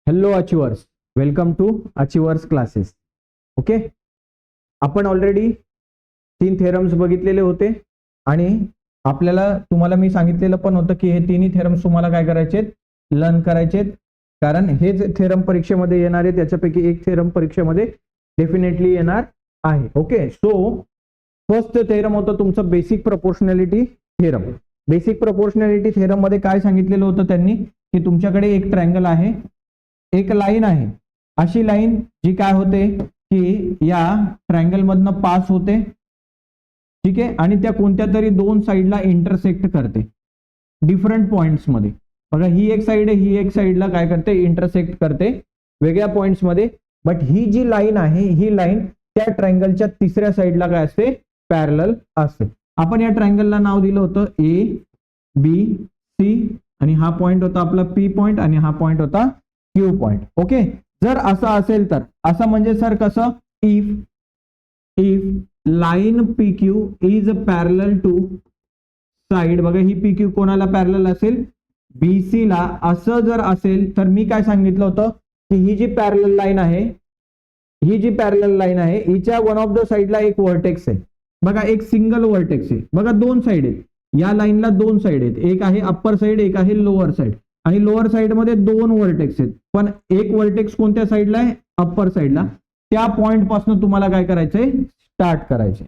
Hello achievers, welcome to achievers classes. Okay, आपण already 3 theorems बघितलेले होते आणि आपल्याला तुम्हाला मी सांगितलेलं पण होतं की हे तिन्ही थेरम्स तुम्हाला काय करायचे, लर्न करायचे, कारण हेच थेरम परीक्षेमध्ये येणार आहे. त्याच्यापैकी एक थेरम परीक्षेमध्ये डेफिनेटली येणार आहे. ओके, सो फर्स्ट थेरम होतं तुमचं basic proportionality theorem. Basic proportionality theorem मध्ये काय सांगितलेलं होतं त्यांनी की तुमच्याकडे एक ट्रायंगल आहे, एक लाईन आहे. अशी लाईन जी काय होते की या ट्रायंगल मधनं पास होते, ठीक आहे, आणि त्या कोणत्या तरी दोन साइडला इंटरसेक्ट करते डिफरंट पॉइंट्स मध्ये. बघा, ही एक साइड आहे, ही एक साइडला काय करते, इंटरसेक्ट करते वेगळ्या पॉइंट्स मध्ये. बट ही जी लाईन आहे, ही लाईन त्या ट्रायंगलच्या तिसऱ्या साइडला काय असते, पॅरलल असते. आपण या ट्रायंगलला नाव दिलं होतं ए बी सी, आणि हा पॉइंट होता आपला पी पॉइंट आणि हा पॉइंट होता क्यू पॉइंट. ओके, जर असं असेल तर असं म्हणजे सर कसं, if line P Q is parallel to side, बघा ही पी क्यू कोणाला पॅरलल असेल, बीसी ला. असं जर असेल तर मी काय सांगितलं होतं की ही जी पॅरलल लाईन आहे, ही जी पॅरलल लाईन आहे हिच्या वन ऑफ द साइडला एक व्हर्टेक्स आहे. बघा, एक सिंगल व्हर्टेक्स आहे. बघा, दोन साइड आहेत, या लाईनला दोन साइड आहेत, एक आहे अप्पर साइड, एक आहे लोअर साइड, आणि लोअर साइड मध्ये दोन व्हर्टेक्स आहेत. पण एक व्हर्टेक्स कोणत्या साइडला आहे, अप्पर साइडला. त्या पॉइंट पासून तुम्हाला काय करायचंय, स्टार्ट करायचंय.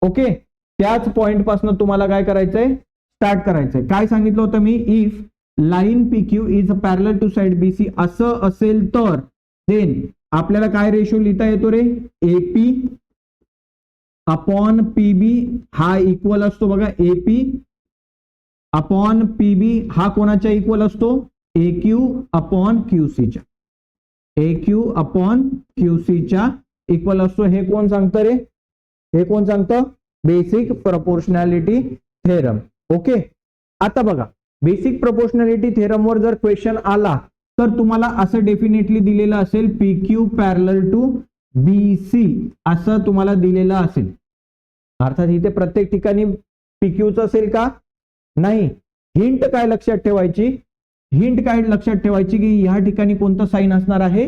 ओके, त्याच पॉइंट पासून तुम्हाला काय करायचंय, स्टार्ट करायचंय. काय सांगितलं होतं मी, if line P Q is parallel to side BC असं असेल तर देन आपल्याला काय रेशो लिहिता येतो रे, एपी अपॉन पीबी हा इक्वल असतो. बघा, एपी अपॉन पीबी हा कोणाच्या इक्वल असतो, ए क्यू अपॉन क्यूसीच्या, ए क्यू अपॉन क्यूसीच्या इक्वल असतो. हे कोण सांगतं रे, हे कोण सांगतं, बेसिक प्रोपोर्शनॅलिटी थेरम. ओके, आता बघा, बेसिक प्रोपोर्शनॅलिटी थेरम वर जर क्वेश्चन आला तर तुम्हाला असं डेफिनेटली दिलेलं असेल, P Q parallel to BC असं तुम्हाला दिलेलं असेल. अर्थात इथे प्रत्येक ठिकाणी पीक्यूच असेल का, नाही. हिंट काय लक्षात ठेवायची, हिंट काय लक्षात ठेवायची की या ठिकाणी कोणतं साइन असणार आहे,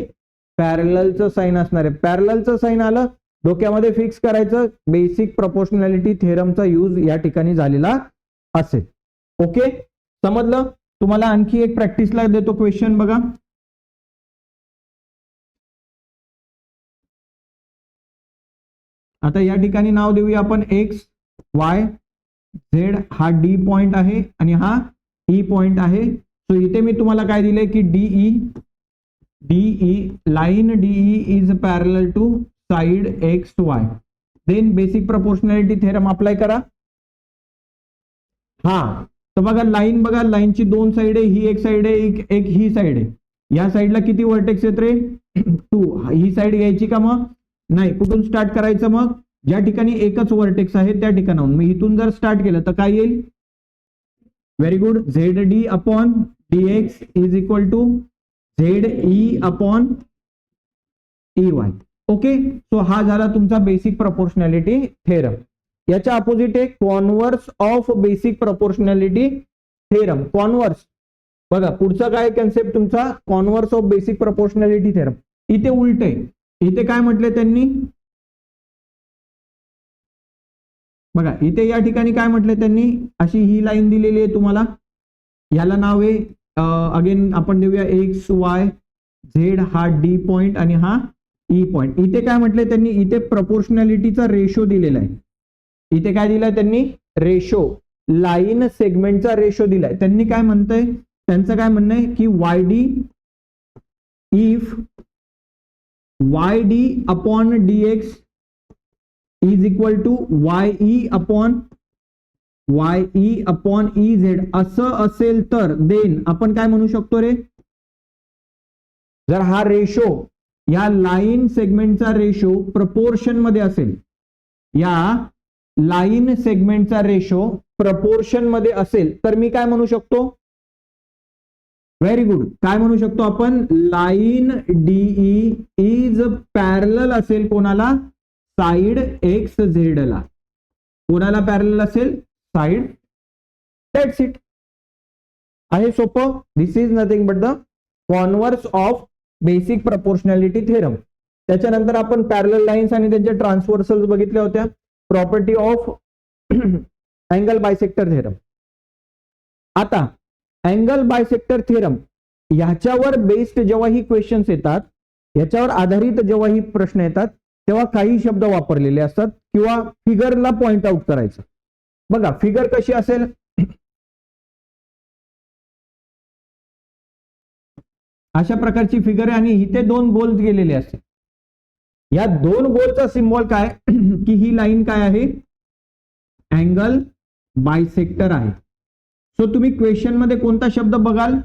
पॅरललचं साइन असणार आहे. पॅरललचं साइन आलं, डोक्यामध्ये फिक्स करायचं, बेसिक प्रोपोर्शनॅलिटी थेरमचा यूज या ठिकाणी झालेला असेल. ओके, समजलं. तुम्हाला आणखी एक प्रॅक्टिसला देतो क्वेश्चन. बघा, आता या ठिकाणी नाव देऊया आपण एक्स वाय झेड. हा डी पॉइंट आहे आणि हा ई पॉइंट आहे. सो इथे मी तुम्हाला काय दिलंय की DE line DE is parallel to side X Y. Then basic proportionality theorem apply करा. हा, तर बघा लाईन, बघा लाईनची दोन साइड आहे, ही एक साइड आहे, एक ही साइड आहे. या साइडला किती व्हर्टेक्स आहेत रे, 2. ही साइड घ्यायची का, मग नाही. कुठून स्टार्ट करायचं, मग ज्या ठिकाणी एकच व्हर्टेक्स आहे त्या ठिकाणाहून. मी इथून जर स्टार्ट केलं तर काय येईल, very good, Z D upon DX is equal to Z E upon E Y. Okay, so हा झाला तुमचा बेसिक प्रोपोर्शनॅलिटी थेरम. याच्या अपोजिट आहे converse of basic proportionality theorem. Converse, बघा पुढचा काय कन्सेप्ट तुमचा, converse of basic proportionality theorem. इथे उलट आहे. इथे काय म्हटले त्यांनी, बघा इथे या ठिकाणी काय म्हटले त्यांनी, अशी ही लाईन दिलेली आहे तुम्हाला, याला नाव आहे अगेन आपण देऊया एक्स वाय झेड, हा डी पॉइंट आणि हा ई पॉइंट. इथे काय म्हटले त्यांनी, इथे प्रोपोर्शनॅलिटीचा रेशो दिलेला आहे. इथे काय दिलाय त्यांनी, रेशो, लाईन सेगमेंटचा रेशो दिलाय. त्यांनी काय म्हणतंय, त्यांचं काय म्हणणं आहे की Y D if Y D upon DX is equal to Y E upon E Z असं असेल तर देन आपण काय म्हणू शकतो रे, जर हा रेशो, या लाईन सेगमेंटचा रेशो प्रपोर्शन मध्ये असेल, या लाईन सेगमेंटचा रेशो प्रपोर्शन मध्ये असेल तर मी काय म्हणू शकतो, व्हेरी गुड, काय म्हणू शकतो आपण, लाईन डीई इज पॅरलल असेल कोणाला, साइड एक्स झेड ला. कोणाला पॅरलल असेल, साइड. That's it. आहे सोपं. This is nothing but the converse of basic proportionality theorem. त्याच्यानंतर आपण पॅरलल लाईन्स आणि त्यांचे ट्रान्सव्हर्सल्स बघितल्या होत्या. Property of angle bisector theorem. आता अँगल बायसेक्टर थेरम ह्याच्यावर बेस्ड जेव्हा ही क्वेश्चन्स येतात, याच्यावर आधारित जेव्हा ही प्रश्न येतात, तेव्हा काही शब्द वापरलेले असतात किंवा फिगरला पॉइंट आउट करायचं. बघा फिगर कशी असेल, अशा प्रकारची फिगर आहे आणि इथे दोन गोल गेलेले असते. या दोन गोलचा सिम्बॉल काय की ही लाईन काय आहे, अँगल बायसेक्टर आहे. सो तुम्ही क्वेश्चन मध्ये कोणता शब्द बघाल,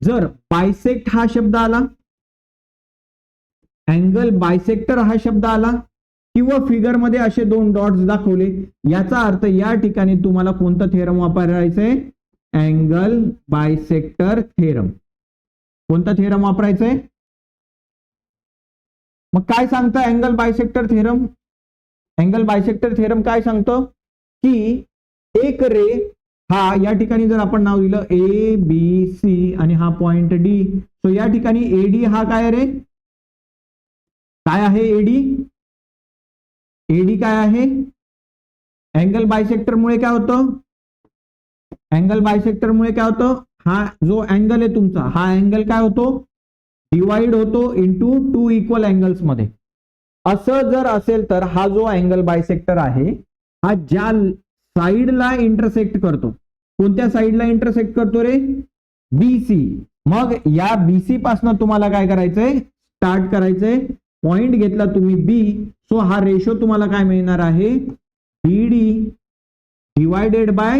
जर बायसेक्ट हा शब्द आला, अँगल बायसेक्टर हा शब्द आला किंवा फिगर मध्ये असे दोन डॉट्स दाखवले, याचा अर्थ या ठिकाणी तुम्हाला कोणतं थेरम वापरायचंय, अँगल बायसेक्टर थेरम. कोणता थेरम वापरायचंय, मग काय सांगतं angle bisector theorem. Angle bisector theorem काय सांगतो की एक रे हा या ठिकाणी जर आपण नाव दिलं ए बी सी आणि हा पॉइंट डी, सो या ठिकाणी एडी हा काय रे, काय आहे एडी, एडी काय आहे, अँगल बायसेक्टर मुळे काय होतं, अँगल बायसेक्टर मुळे काय होतं, हा जो अँगल आहे तुमचा, हा अँगल काय होतो, डिवाइड होतो इंटू टू इक्वल अँगल्स मध्ये. असं जर असेल तर हा जो अँगल बायसेक्टर आहे हा ज्या साइडला इंटरसेक्ट करतो, कोणत्या साइडला इंटरसेक्ट करतो रे, बीसी. मग या बीसी पासून तुम्हाला काय करायचंय, स्टार्ट करायचंय. पॉइंट घेतला तुम्ही बी, सो हा रेशो तुम्हाला काय मिळणार आहे, BD divided by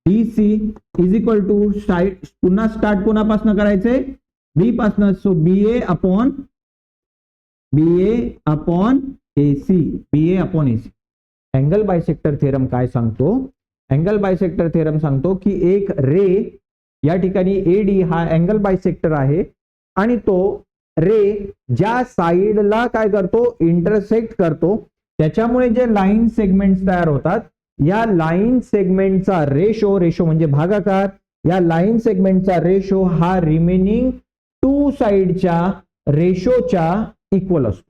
DC is equal to side, पुन्हा स्टार्ट कोणापासून करायचंय, बी पासून. So BA upon AC, BA upon AC. Angle bisector theorem काय सांगतो, अँगल बायसेक्टर थेरम सांगतो की एक रे या ठिकाणी एडी हा अँगल बायसेक्टर आहे आणि तो रे ज्या साइडला काय करतो, इंटरसेक्ट करतो, त्याच्यामुळे जे लाईन सेगमेंट्स तयार होतात, या लाईन सेगमेंटचा रेशो, रेशो म्हणजे भागाकार, या लाईन सेगमेंटचा रेशो हा रिमेनिंग टू साइडच्या रेशोच्या इक्वल असतो.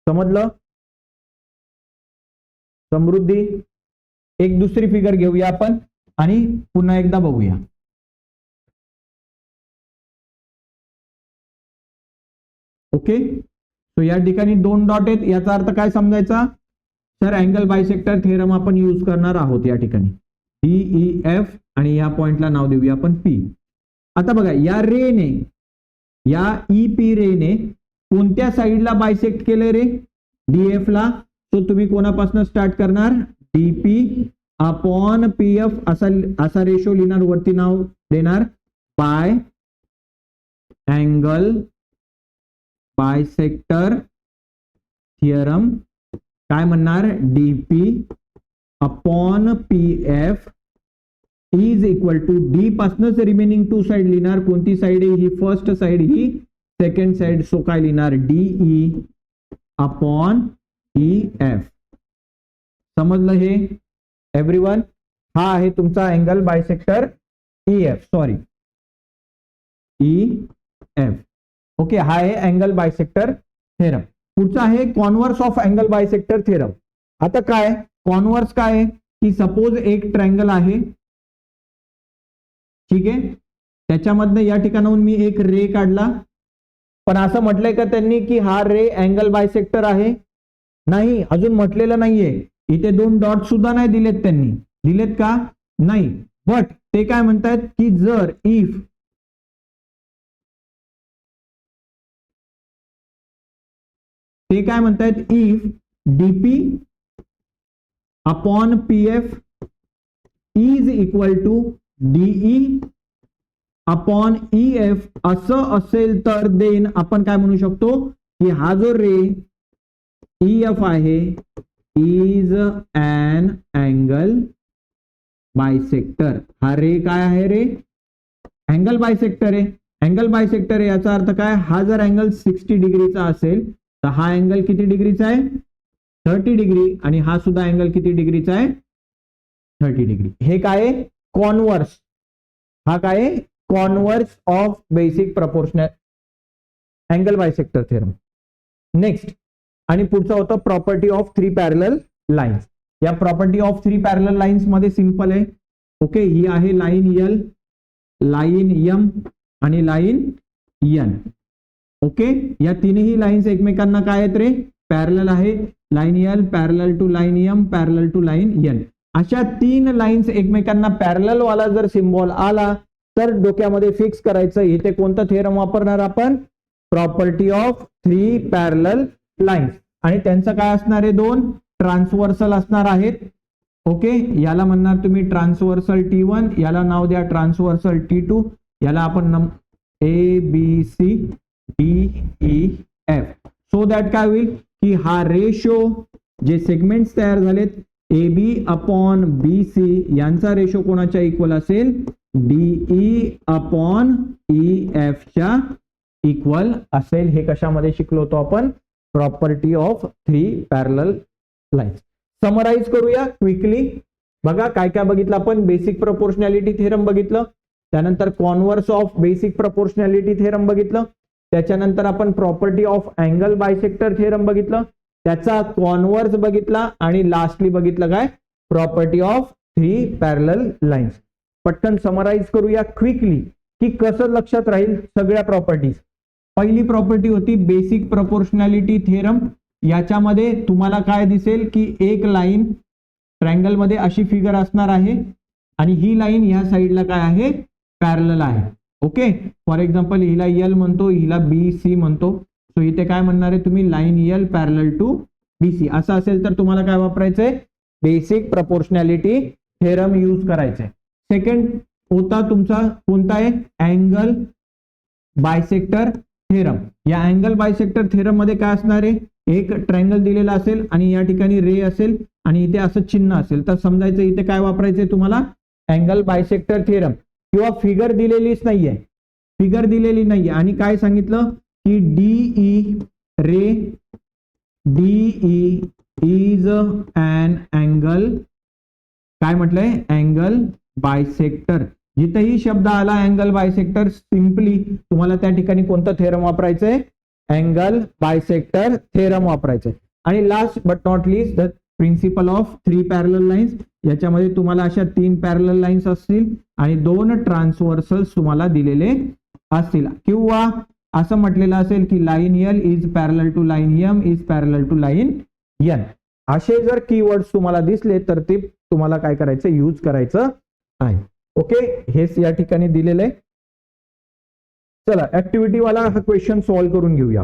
समजलं समृद्धी. एक दुसरी फिगर घेऊया आपण आणि पुन्हा एकदा बघूया. ओके, सो या ठिकाणी दोन डॉट आहेत, याचा अर्थ काय समजायचा, तर अँगल बायसेक्टर थेरम आपण यूज करणार आहोत या ठिकाणी, डीईएफ आणि या पॉइंटला नाव देऊया आपण पी. आता बघा या रेने, या ईपी रेने कोणत्या साइडला बायसेक्ट केले रे, डीएफ ला. सो तुम्ही कोणापासून स्टार्ट करणार, डीपी अपॉन पीएफ असा रेशो लिहिणार, वरती नाव देणार बाय अँगल बायसेक्टर थिअरम. काय म्हणणार, DP upon PF is equal to D पासूनच रिमेनिंग टू साइड लिहिणार, कोणती साइड आहे ही, फर्स्ट साइड ही सेकंड साइड. सो काय लिहिणार, डीई अपॉन ईएफ. समजलं हे एव्हरीवन. हा आहे तुमचा angle bisector EF, sorry EF. Okay, हा आहे अँगल बायसेक्टर थेरम. पुढचा आहे converse of angle bisector theorem. आता काय कॉन्व्हर्स काय आहे की सपोज एक ट्रायंगल आहे, ठीक आहे, त्याच्यामधनं या ठिकाणाहून मी एक रे काढला, पण असं म्हटलंय का त्यांनी की हा रे अँगल बायसेक्टर आहे, नाही, अजून म्हटलेलं नाहीये. इथे दोन डॉट सुद्धा नाही दिलेत त्यांनी, दिलेत का, नाही. बट ते काय म्हणतात की जर इफ ते काय म्हणतात, if DP upon PF is equal to DE upon EF असं असेल तर देन आपण काय म्हणू शकतो की हा जो रे ईएफ आहे इज अन अँगल बायसेक्टर. हा रे काय आहे रे, अँगल बायसेक्टर आहे. अँगल बायसेक्टर आहे याचा अर्थ काय, हा जर अँगल 60 डिग्रीचा असेल तर हा अँगल किती डिग्रीचा आहे, 30 डिग्री, आणि हा सुद्धा अँगल किती डिग्रीचा आहे, 30 डिग्री. हे काय कॉन्व्हर्स, हा काय converse of basic proportional angle bisector theorem. Next आणि पुढचा होता property of three parallel lines. या property of three parallel lines मध्ये सिंपल आहे. ओके, ही आहे लाईन एल, लाईन एम आणि लाईन एन. ओके, या तिन्ही लाईन्स एकमेकांना काय आहेत रे, पॅरलल आहे. Line L parallel to line M parallel to line N. अशा तीन लाईन्स एकमेकांना पॅरलल वाला जर सिम्बॉल आला तर डोक्यामध्ये फिक्स करायचं इथे कोणतं थेरम वापरणार आपण, property of three parallel lines. आणि त्यांचं काय असणार आहे, दोन ट्रान्सव्हर्सल असणार आहेत. ओके, याला म्हणणार तुम्ही ट्रान्सव्हर्सल T1, याला नाव द्या ट्रान्सव्हर्सल T2, याला आपण ABCDEF. सो दॅट काय होईल की हा रेशो जे सेगमेंट्स तयार झालेत AB अपॉन BC यांचा रेशो कोणाच्या इक्वल असेल, DE अपॉन EF च्या इक्वल असेल. हे कशामध्ये शिकलो होतो आपण, property of three parallel lines. Summarize करूया क्विकली. बघा काय काय बघितलं आपण, बेसिक प्रपोर्शनॅलिटी थेरम बघितलं, त्यानंतर converse of basic proportionality theorem बघितलं, त्याच्यानंतर आपण property of angle bisector theorem बघितलं, त्याचा कॉन्व्हर्स बघितला आणि लास्टली बघितलं काय, property of three parallel lines. पटकन समराइज करूया क्विकली की कसं लक्षात राहील सगळ्या प्रॉपर्टीज. पहिली प्रॉपर्टी होती बेसिक प्रपोर्शनॅलिटी थेरम. याच्यामध्ये तुम्हाला काय दिसेल की एक लाईन ट्रायंगल मध्ये अशी फिगर असणार आहे आणि ही लाईन या साईडला काय आहे, पॅरलल आहे. ओके, फॉर एक्झाम्पल हिला एल म्हणतो, हिला BC म्हणतो. सो इथे काय म्हणणार आहे तुम्ही, line L parallel to BC. असं असेल तर तुम्हाला काय वापरायचंय, बेसिक प्रपोर्शनॅलिटी थेरम यूज करायचंय. सेकंड होता तुमचा कोणता आहे, अँगल बायसेक्टर थेरम. या अँगल बायसेक्टर थेरम मध्ये काय असणार आहे, एक ट्रायंगल दिलेला असेल आणि या ठिकाणी रे असेल आणि इथे असं चिन्ह असेल तर समजायचं इथे काय वापरायचंय तुम्हाला, अँगल बायसेक्टर थेरम. किंवा फिगर दिलेलीच नाहीये, फिगर दिलेली नाहीये आणि काय सांगितलं की DE ray DE is an angle, काय म्हटलंय, अँगल बायसेक्टर. जिथेही शब्द आला अँगल बायसेक्टर सिंपली तुम्हाला त्या ठिकाणी कोणतं थेरम वापरायचंय, अँगल बायसेक्टर थेरम वापरायचंय. आणि last but not least the principle of three parallel lines. याच्यामध्ये तुम्हाला अशा तीन पॅरलल लाईन्स असतील आणि दोन ट्रान्सव्हर्सल्स तुम्हाला दिलेले असतील. किंवा असं म्हटलेलं असेल की line L is parallel to line M is parallel to line N. असे जर कीवर्ड्स तुम्हाला दिसले तर ते तुम्हाला काय करायचं, यूज करायचं आहे. ओके, हेच या ठिकाणी दिलेलं आहे. चला ऍक्टिव्हिटी वाला हा क्वेश्चन सॉल्व्ह करून घेऊया.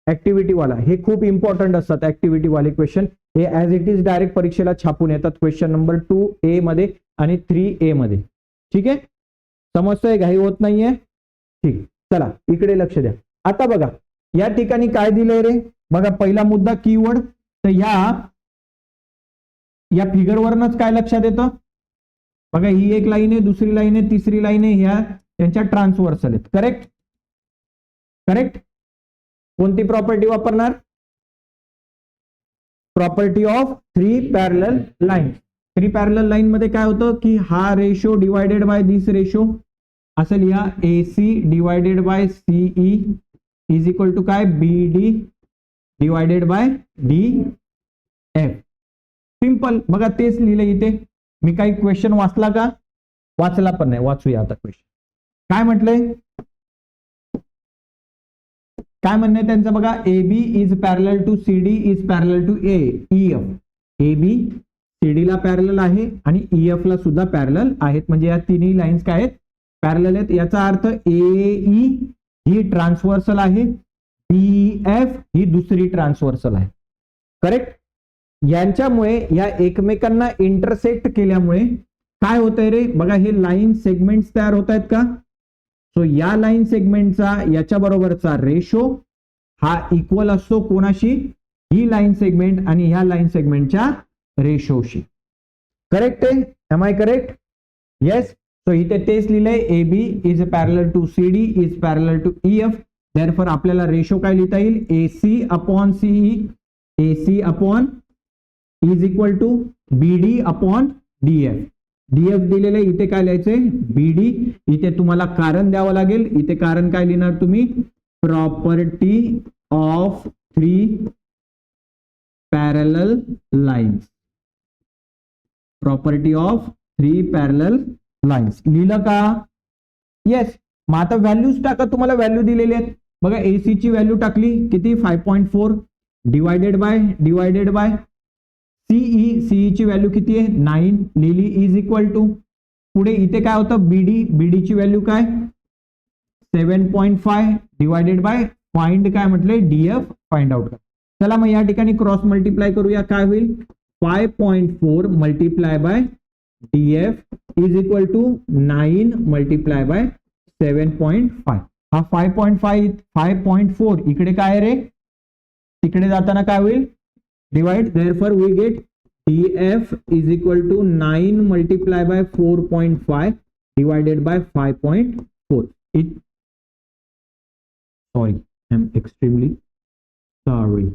ऍक्टिव्हिटी वाला हे खूप इम्पॉर्टंट असतात. ऍक्टिव्हिटी वाले क्वेश्चन हे ऍज इट इज डायरेक्ट परीक्षेला छापून येतात. क्वेश्चन नंबर 2A मध्ये आणि 3A मध्ये. ठीक आहे, समजतंय, घाई होत नाहीये. ठीक, चला इकडे लक्ष द्या. आता बघा या ठिकाणी काय दिलंय रे, बघा पहिला मुद्दा कीवर्ड. तर या फिगरवरनच काय लक्षात येतं, बघा ही एक लाईन आहे, दुसरी लाईन आहे, तिसरी लाईन आहे, ह्या त्यांच्या ट्रान्सव्हर्सल आहेत. Correct, correct. कोणती प्रॉपर्टी वापरणार, property of three parallel line. Three parallel line मध्ये काय होतं की हा ratio divided by this ratio असेल, या AC divided by CE is equal to काय, BD divided by DF. Simple. बघा तेच लिहिलं इथे. मी काही क्वेश्चन वाचला का, वाचला पण नाही, वाचूया आता क्वेश्चन. काय म्हटलंय, काय म्हणणं त्यांचं बघा, AB is parallel to CD is parallel to EF. AB CD ला पॅरलल आहे आणि EF ला सुद्धा पॅरलल आहेत. म्हणजे या तिन्ही लाईन्स काय आहेत, पॅरलल आहेत. याचा अर्थ AE ही ट्रान्सव्हर्सल आहे, BF ही दुसरी ट्रान्सव्हर्सल आहे. करेक्ट. यांच्यामुळे या एकमेकांना इंटरसेक्ट केल्यामुळे काय होतंय रे, बघा हे लाईन सेगमेंट्स तयार होत आहेत का. सो या लाईन सेगमेंटचा याच्या बरोबरचा रेशो हा इक्वल असतो कोणाशी, ही लाईन सेगमेंट आणि ह्या लाईन सेगमेंटच्या रेशोशी. करेक्ट आहे, am I correct, yes. So इथे तेच लिहिलंय, AB is parallel to CD is parallel to EF. Therefore आपल्याला रेशो काय लिहिता येईल, AC upon CE, AC upon is equal to BD upon DF. DF दिलेलं आहे, इथे काय लिहायचंय, BD. इथे तुम्हाला कारण द्यावं लागेल. इथे कारण काय लिहिणार तुम्ही, property of 3 parallel lines. Property of 3 parallel lines लिहिलं का? येस. मग आता व्हॅल्यूज टाका, तुम्हाला व्हॅल्यू दिलेली आहेत बघा. एसी ची व्हॅल्यू टाकली किती 5.4 डिवायडेड बाय सीई ची व्हॅल्यू किती आहे 9 लिहिली इज इक्वल टू पुढे इथे काय होतं बीडी ची व्हॅल्यू काय 7.5 डिवायडेड बाय फाइंड काय म्हटले डीएफ फाइंड आउट. चला मग या ठिकाणी क्रॉस मल्टिप्लाय करूया. काय होईल 5.4 multiply by DF is equal to 9 multiply by 7.5. हा 5.4 इकडे काय रे तिकडे जाताना काय होईल divide. Therefore we get DF is equal to 9 multiply by 4.5 divided by 5.4. Sorry I am extremely sorry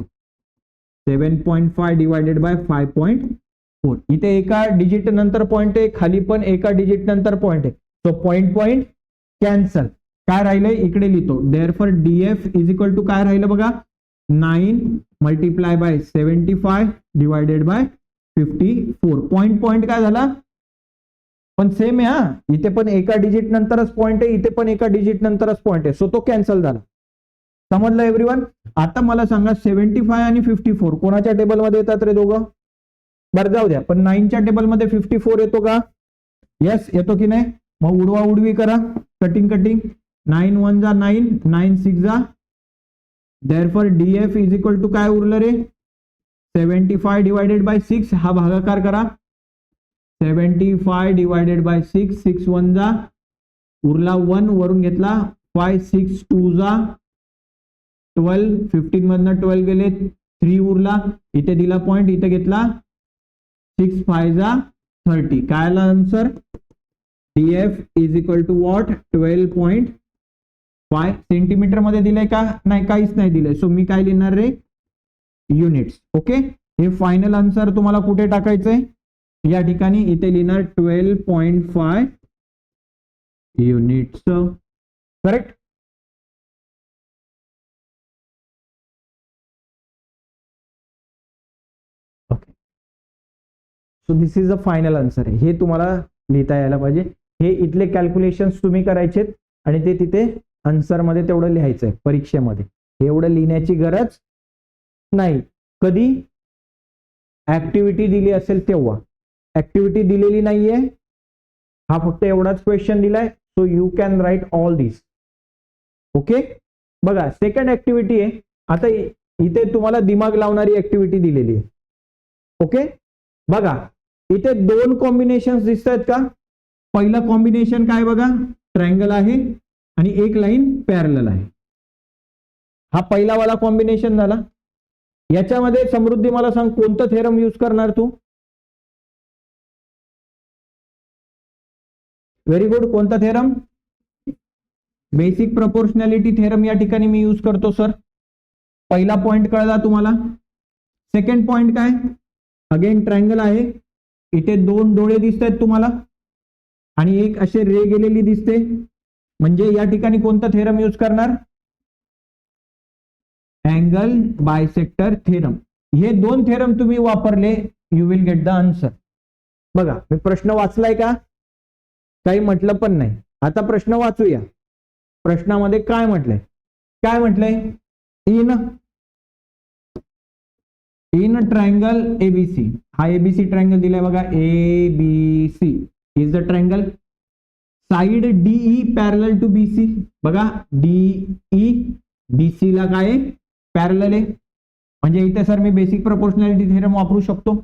7.5 divided by 5.4. इथे एका डिजिट नंतर पॉइंट आहे, खाली पण एका डिजिट नंतर पॉइंट आहे. So point cancel. काय राहिलंय इकडे लिहितो. Therefore DF is equal to काय राहिलं बघा 9 multiply by 75 divided by 54. Point काय झाला पण सेम आहे हा. इथे पण एका डिजिट नंतरच पॉइंट आहे, इथे पण एका डिजिट नंतरच पॉइंट आहे. सो तो कॅन्सल झाला. समजलं एव्हरीवन. आता मला सांगा 75 आणि 54 कोणाच्या टेबलमध्ये येतात रे दोघं? बरं जाऊ द्या, पण 9च्या टेबलमध्ये 54 येतो का? येस येतो की नाही? मग उडवा उडवी करा. कटिंग 9 1 जा 9 9 6 जा. Therefore DF is equal to काय उरलं रे 75 डिवायडेड बाय 6. हा भागाकार करा. 75 डिवायडेड बाय 6 6 1 जा उरला 1 वरून घेतला 5 6 2 जा 12 15 मधनं 12 गेले 3 उरला. इथे दिला पॉइंट, इथे घेतला 6 5 जा 30. काय आला answer DF is equal to what 12.5 centimetre मध्ये दिलंय का? नाही, काहीच नाही दिलंय. सो मी काय लिहिणार रे युनिट्स. ओके, हे फायनल आन्सर तुम्हाला कुठे टाकायचंय या ठिकाणी इथे लिहिणार 12.5 units. Correct. Okay, so this is a final answer. हे तुम्हाला लिहिता यायला पाहिजे. हे इथले कॅल्क्युलेशन्स तुम्ही करायचे आणि ते तिथे आन्सर मध्ये तेवढं लिहायचंय परीक्षेमध्ये. हे एवढं लिहिण्याची गरज नाही. कधी ऍक्टिव्हिटी दिली असेल तेव्हा. ऍक्टिव्हिटी दिलेली नाहीये, हा फक्त एवढाच क्वेश्चन दिलाय. So you can write all this. Okay, बघा सेकंड ऍक्टिव्हिटी आहे. आता इथे तुम्हाला दिमाग लावणारी ऍक्टिव्हिटी दिलेली आहे. ओके, बघा इथे 2 कॉम्बिनेशन दिसत आहेत का? पहिलं कॉम्बिनेशन काय बघा ट्रायंगल आहे आणि एक लाईन पॅरलल आहे. हा पहिला वाला कॉम्बिनेशन झाला. याच्यामध्ये समृद्धी मला सांग कोणतं थेरम यूज करणार तू? Very good. कोणता थेरम? बेसिक प्रोपोर्शनॅलिटी थेरम या ठिकाणी मी यूज करतो सर. पहिला पॉइंट कळला तुम्हाला. सेकंड पॉइंट काय? अगेन ट्रायंगल आहे, इथे 2 डोळे दिसत आहेत तुम्हाला आणि एक असे रे गेलेली दिसते. म्हणजे या ठिकाणी कोणता थेरम यूज करणार? Angle bisector theorem. हे 2 थेरम तुम्ही वापरले you will get the answer. बघा मी प्रश्न वाचलाय का? काही म्हटलं पण नाही. आता प्रश्न वाचूया. प्रश्नामध्ये काय म्हटलंय? काय म्हटलंय? In triangle ABC. हा एबीसी ट्रायंगल दिलाय बघा. ABC is the triangle. Side DE parallel to BC. बघा डीई बीसी ला काय पॅरलल आहे. म्हणजे इथे सर मी बेसिक प्रोपोर्शनॅलिटी थेरम वापरू शकतो.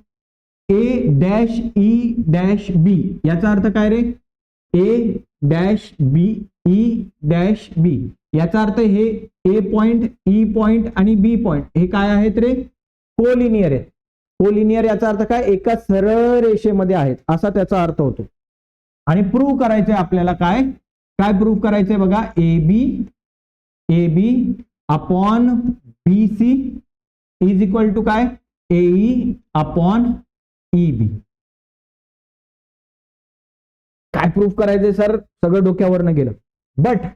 A dash E dash B याचा अर्थ काय रे? A dash B E dash B याचा अर्थ हे ए पॉइंट ई पॉइंट आणि बी पॉइंट हे काय आहेत रे? कोलिनियर आहेत. कोलिनियर याचा अर्थ काय? एका सरळ रेषेमध्ये आहेत असा त्याचा अर्थ होतो. आणि प्रूव्ह करायचंय आपल्याला काय काय प्रूव्ह करायचंय बघा. A B upon B C is equal to काय? AE upon E B. काय प्रूव्ह करायचंय सर? सगळं डोक्यावरनं गेलं. बट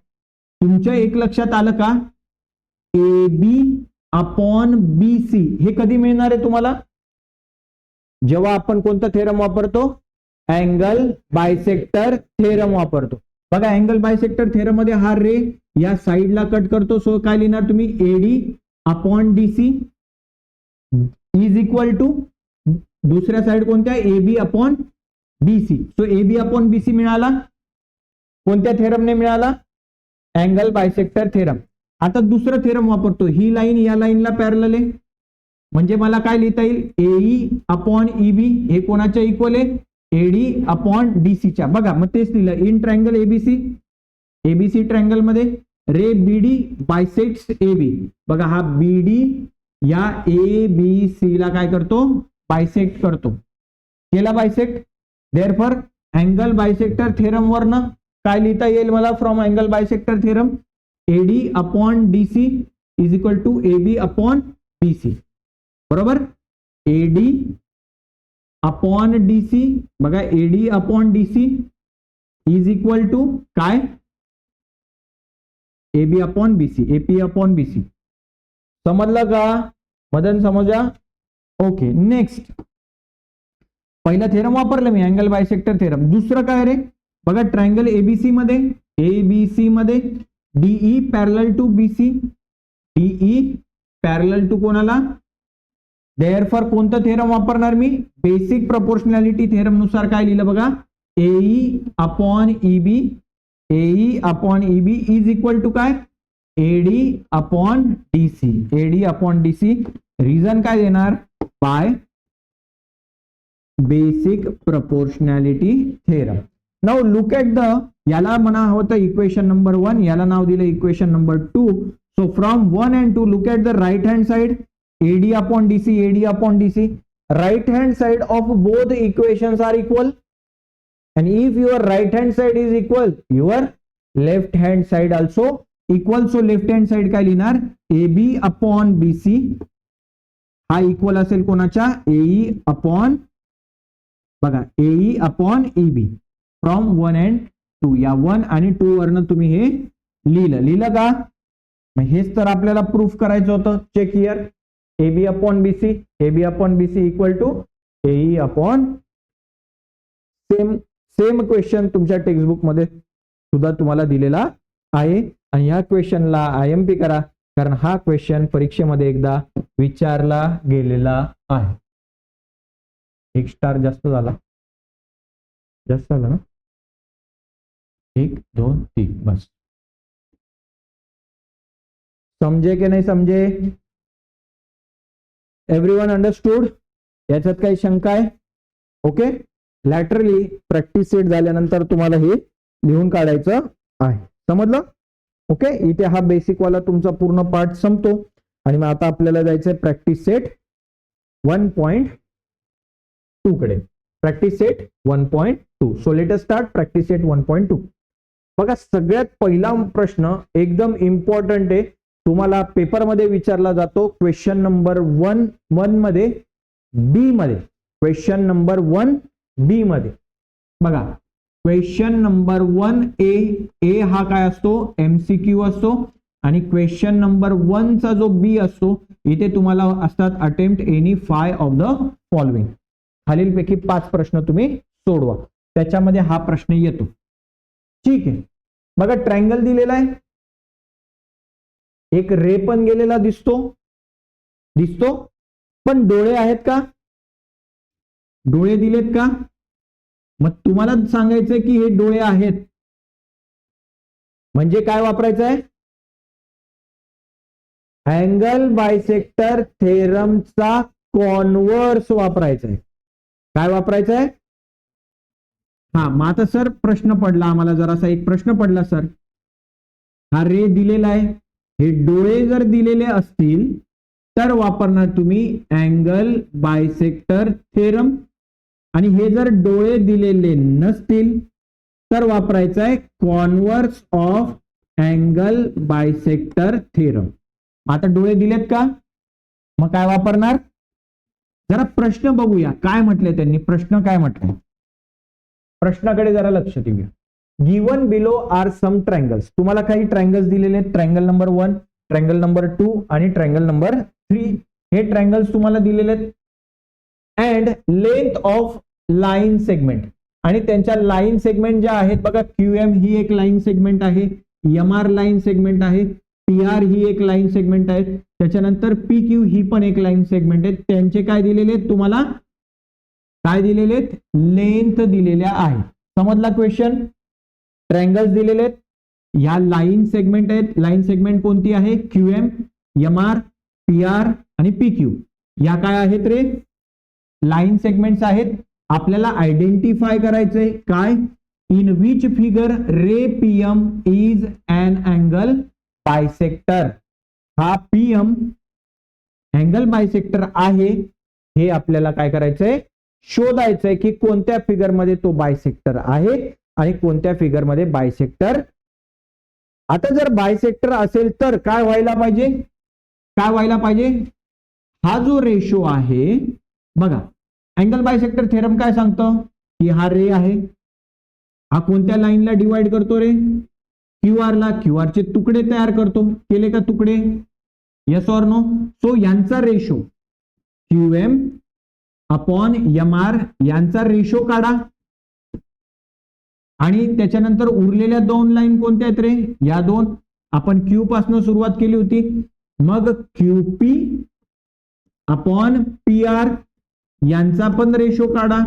तुमच्या एक लक्षात आलं का? AB अपॉन BC हे कधी मिळणार आहे तुम्हाला? जेव्हा आपण कोणता थेरम वापरतो? अँगल बायसेक्टर थेरम वापरतो. बघा अँगल बायसेक्टर थेरम मध्ये हा रे या साइडला कट करतो. सो काय लिहिणार तुम्ही? AD upon DC is equal to दुसऱ्या साइड कोणत्या? AB upon BC. सो AB अपॉन BC मिळाला. कोणत्या थेरमने मिळाला? Angle bisector theorem. आता दुसरं थेरम वापरतो. ही लाईन या लाईनला पॅरलल आहे म्हणजे मला काय लिहिता येईल? AE अपॉन EB हे कोणाच्या इक्वल आहे? AD अपॉन DC च्या. बघा मग तेच लिहिलं इन ट्रायंगल ABC ट्रायंगल मध्ये रे BD बायसेक्ट्स AB. बघा हा BD या ABC ला काय करतो? बायसेक्ट करतो. केला bisect. Therefore angle bisector theorem वरनं काय लिहिता येईल मला? From angle bisector theorem AD upon DC is equal to AB upon BC. बरोबर. AD upon DC. बघा AD upon DC is equal to काय? AB upon BC. AP upon BC. समजलं का? मदन समजा. ओके. नेक्स्ट पहिला थेरम वापरलं मी angle bisector theorem. दुसरं काय रे? बघा ट्रायंगल ABC मध्ये DE parallel to BC. DE parallel to कोणाला? देअरफॉर कोणतं थेरम वापरणार मी? बेसिक प्रोपोर्शनॅलिटी थेरम नुसार काय लिहिलं बघा? AE upon EB is equal to काय? AD upon DC. रिझन काय देणार? By basic proportionality theorem. Now look at the, याला म्हणा होतं इक्वेशन नंबर 1, याला नाव दिलं equation number 2. So from 1 and 2 look at the right hand side. AD upon DC. Right hand side of both equations are equal. And if your right hand side is equal, your left hand side also equal. So left hand side काय लिहिणार? AB upon BC हा equal असेल कोणाच्या? AE upon, बघा AE upon EB from 1 and 2. या 1 आणि 2 वरनं तुम्ही हे लिहिलं का? मग हेच तर आपल्याला प्रूफ करायचं होतं. Check here. AB upon BC equal to AE upon. Same question तुमच्या टेक्स्टबुक मध्ये सुद्धा तुम्हाला दिलेला आहे आणि ह्या क्वेश्चनला IMP करा कारण हा क्वेश्चन परीक्षेमध्ये एकदा विचारला गेलेला आहे. एक स्टार जास्त झाला ना? 1 2 3 बस. समजे की नाही समजे? Everyone understood? याच्यात काही शंका आहे? ओके. लॅटरली प्रॅक्टिस सेट झाल्यानंतर तुम्हाला हे लिहून काढायचं आहे. समजलं? ओके. इथे हा बेसिक वाला तुमचा पूर्ण पार्ट संपतो आणि मग आता आपल्याला जायचंय प्रॅक्टिस सेट 1.2 कडे. Practice set 1.2. So let us start practice set 1.2. बघा सगळ्यात पहिला प्रश्न एकदम इम्पॉर्टंट आहे. तुम्हाला पेपरमध्ये विचारला जातो. क्वेश्चन नंबर 1 मध्ये बी मध्ये. क्वेश्चन नंबर 1 बी मध्ये बघा. क्वेश्चन नंबर 1 हा काय असतो? MCQ असतो. आणि क्वेश्चन नंबर 1 चा जो बी असतो इथे तुम्हाला असतात attempt any 5 of the following. खालीलपैकी 5 प्रश्न तुम्ही सोडवा. त्याच्यामध्ये हा प्रश्न येतो. ठीक आहे. बघा ट्रायंगल दिलेला आहे. एक रे पण गेलेला दिसतो पण डोळे आहेत का? डोळे दिलेत का? मग तुम्हाला सांगायचंय की हे डोळे आहेत म्हणजे काय वापरायचं आहे? अँगल बायसेक्टर थेरमचा कॉन्व्हर्स वापरायचा आहे. काय वापरायचं आहे? हा मग आता सर प्रश्न पडला आम्हाला, जरासा एक प्रश्न पडला सर. हा रे दिलेला आहे, हे डोळे जर दिलेले असतील तर वापरणार तुम्ही अँगल बायसेक्टर थेरम. आणि हे जर डोळे दिलेले नसतील तर वापरायचं आहे converse of angle bisector theorem. आता डोळे दिलेत का? मग काय वापरणार? जरा प्रश्न बघूया काय म्हटले त्यांनी. प्रश्न काय म्हटलंय? प्रश्नाकडे जरा लक्ष देऊया. Given below are some triangles. तुम्हाला काही ट्रायंगल्स दिलेले आहेत. ट्रायंगल नंबर 1, ट्रायंगल नंबर 2 आणि ट्रायंगल नंबर 3 हे ट्रायंगल्स तुम्हाला दिलेले आहेत. And length of line segment, आणि त्यांच्या लाईन सेगमेंट ज्या आहेत बघा, QM ही एक लाईन सेगमेंट आहे, MR लाईन सेगमेंट आहे, PR ही एक लाईन सेगमेंट आहे, त्याच्यानंतर PQ ही पण एक लाईन सेगमेंट आहे. त्यांचे काय दिलेले आहेत तुम्हाला, काय दिलेले आहेत, लेंथ दिलेल्या आहे. समजला क्वेश्चन. ट्रायंगल्स दिलेले आहेत, या लाईन सेगमेंट आहेत. लाईन सेगमेंट कोणती आहे, QM, MR, PR आणि PQ. या काय आहेत रे, लाईन सेगमेंट्स आहेत. आपल्याला आयडेंटिफाय करायचंय काय, इन विच फिगर रे PM is an angle bisector. हा PM अँगल बायसेक्टर आहे, हे आपल्याला काय करायचंय, शोधायचंय की कोणत्या फिगर मध्ये तो बायसेक्टर आहे आणि कोणत्या फिगर मध्ये बायसेक्टर. आता जर बायसेक्टर असेल तर काय व्हायला पाहिजे, काय व्हायला पाहिजे, हा जो रेशो आहे बघा, अँगल बायसेक्टर थेरम काय सांगतो की हा रे आहे, हा कोणत्या लाईनला डिवाइड करतो रे, QR ला. QR चे तुकडे तयार करतो, केले का तुकडे, येस ऑर नो. सो यांचा रेशो QM अपॉन MR यांचा रेशो काढा, आणि त्याच्यानंतर उरलेल्या दोन लाईन कोणत्या आहेत रे, या दोन. आपण Q पासून सुरुवात केली होती, मग QP अपॉन PR यांचा पण रेशो काढा.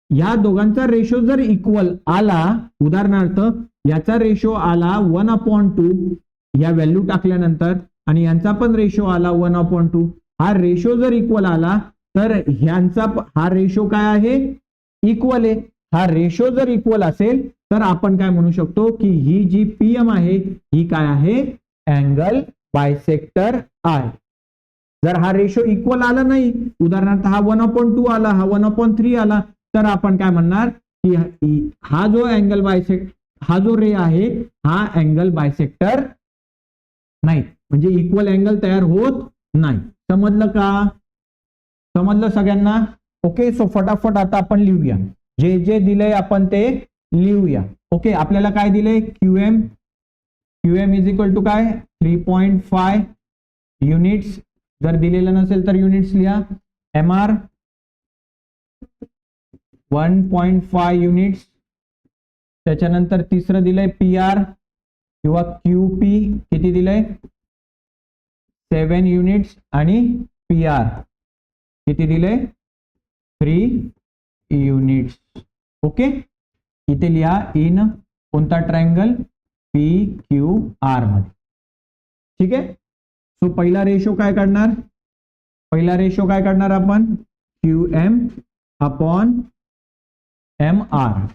या दोघांचा रेशो जर इक्वल आला, उदाहरणार्थ याचा रेशो आला 1/2 या व्हॅल्यू टाकल्यानंतर, आणि यांचा पण रेशो आला 1/2, हा रेशो जर इक्वल आला तर ह्यांचा हा रेशो काय आहे, इक्वल आहे. हा रेशो जर इक्वल असेल तर आपण काय म्हणू शकतो की ही जी PM आहे ही काय आहे, अँगल बायसेक्टर आहे. जर हा रेशो इक्वल आला नाही, उदाहरणार्थ हा 1/2 आला, हा 1/3 आला, तर आपण काय म्हणणार की हा जो अँगल बायसेक्टर, हा जो रे आहे हा अँगल बायसेक्टर नाही, म्हणजे इक्वल अँगल तयार होत नाही. समजलं का, समजलं सगळ्यांना. ओके. सो फटाफट आता आपण लिहूया, जे जे दिलंय आपण ते लिहूया. ओके. आपल्याला काय दिलंय, QM इज इक्वल टू काय, 3.5 युनिट्स. जर दिलेलं नसेल तर युनिट्स लिहा. MR 1.5 units. त्याच्यानंतर तिसरं दिलंय PR किंवा QP, किती दिलंय, 7 युनिट्स, आणि PR किती दिलंय, 3 युनिट्स. ओके. इथे लिहा इन कोणता ट्रायंगल, PQR मध्ये. ठीक आहे. सो पहिला रेशो काय काढणार, पहिला रेशो काय काढणार आपण, QM upon MR.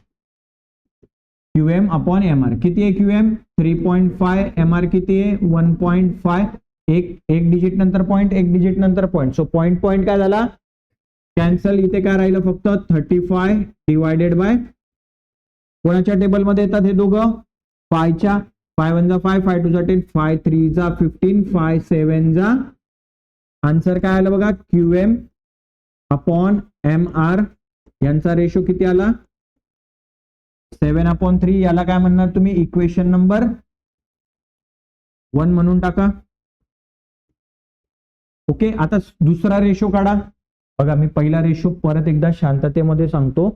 QM upon MR किती आहे, QM 3.5, MR किती आहे 1.5. एक डिजिट नंतर पॉइंट, एक डिजिट नंतर पॉइंट. सो पॉइंट पॉइंट काय झाला, कॅन्सल. इथे काय राहिलं फक्त 35 डिवायडेड बाय, कोणाच्या टेबल मध्ये येतात हे दोघं, 5च्या. 5 1 जा 5, 5 2 जा 10, 5 3 जा 15, 5 7 जा. आन्सर काय आलं बघा, QM अपॉन MR यांचा रेशो किती आला, 7/3. याला काय म्हणणार तुम्ही, इक्वेशन नंबर 1 म्हणून टाका. ओके. आता दुसरा रेशो काढा. बघा मी पहिला रेशो परत एकदा शांततेमध्ये सांगतो.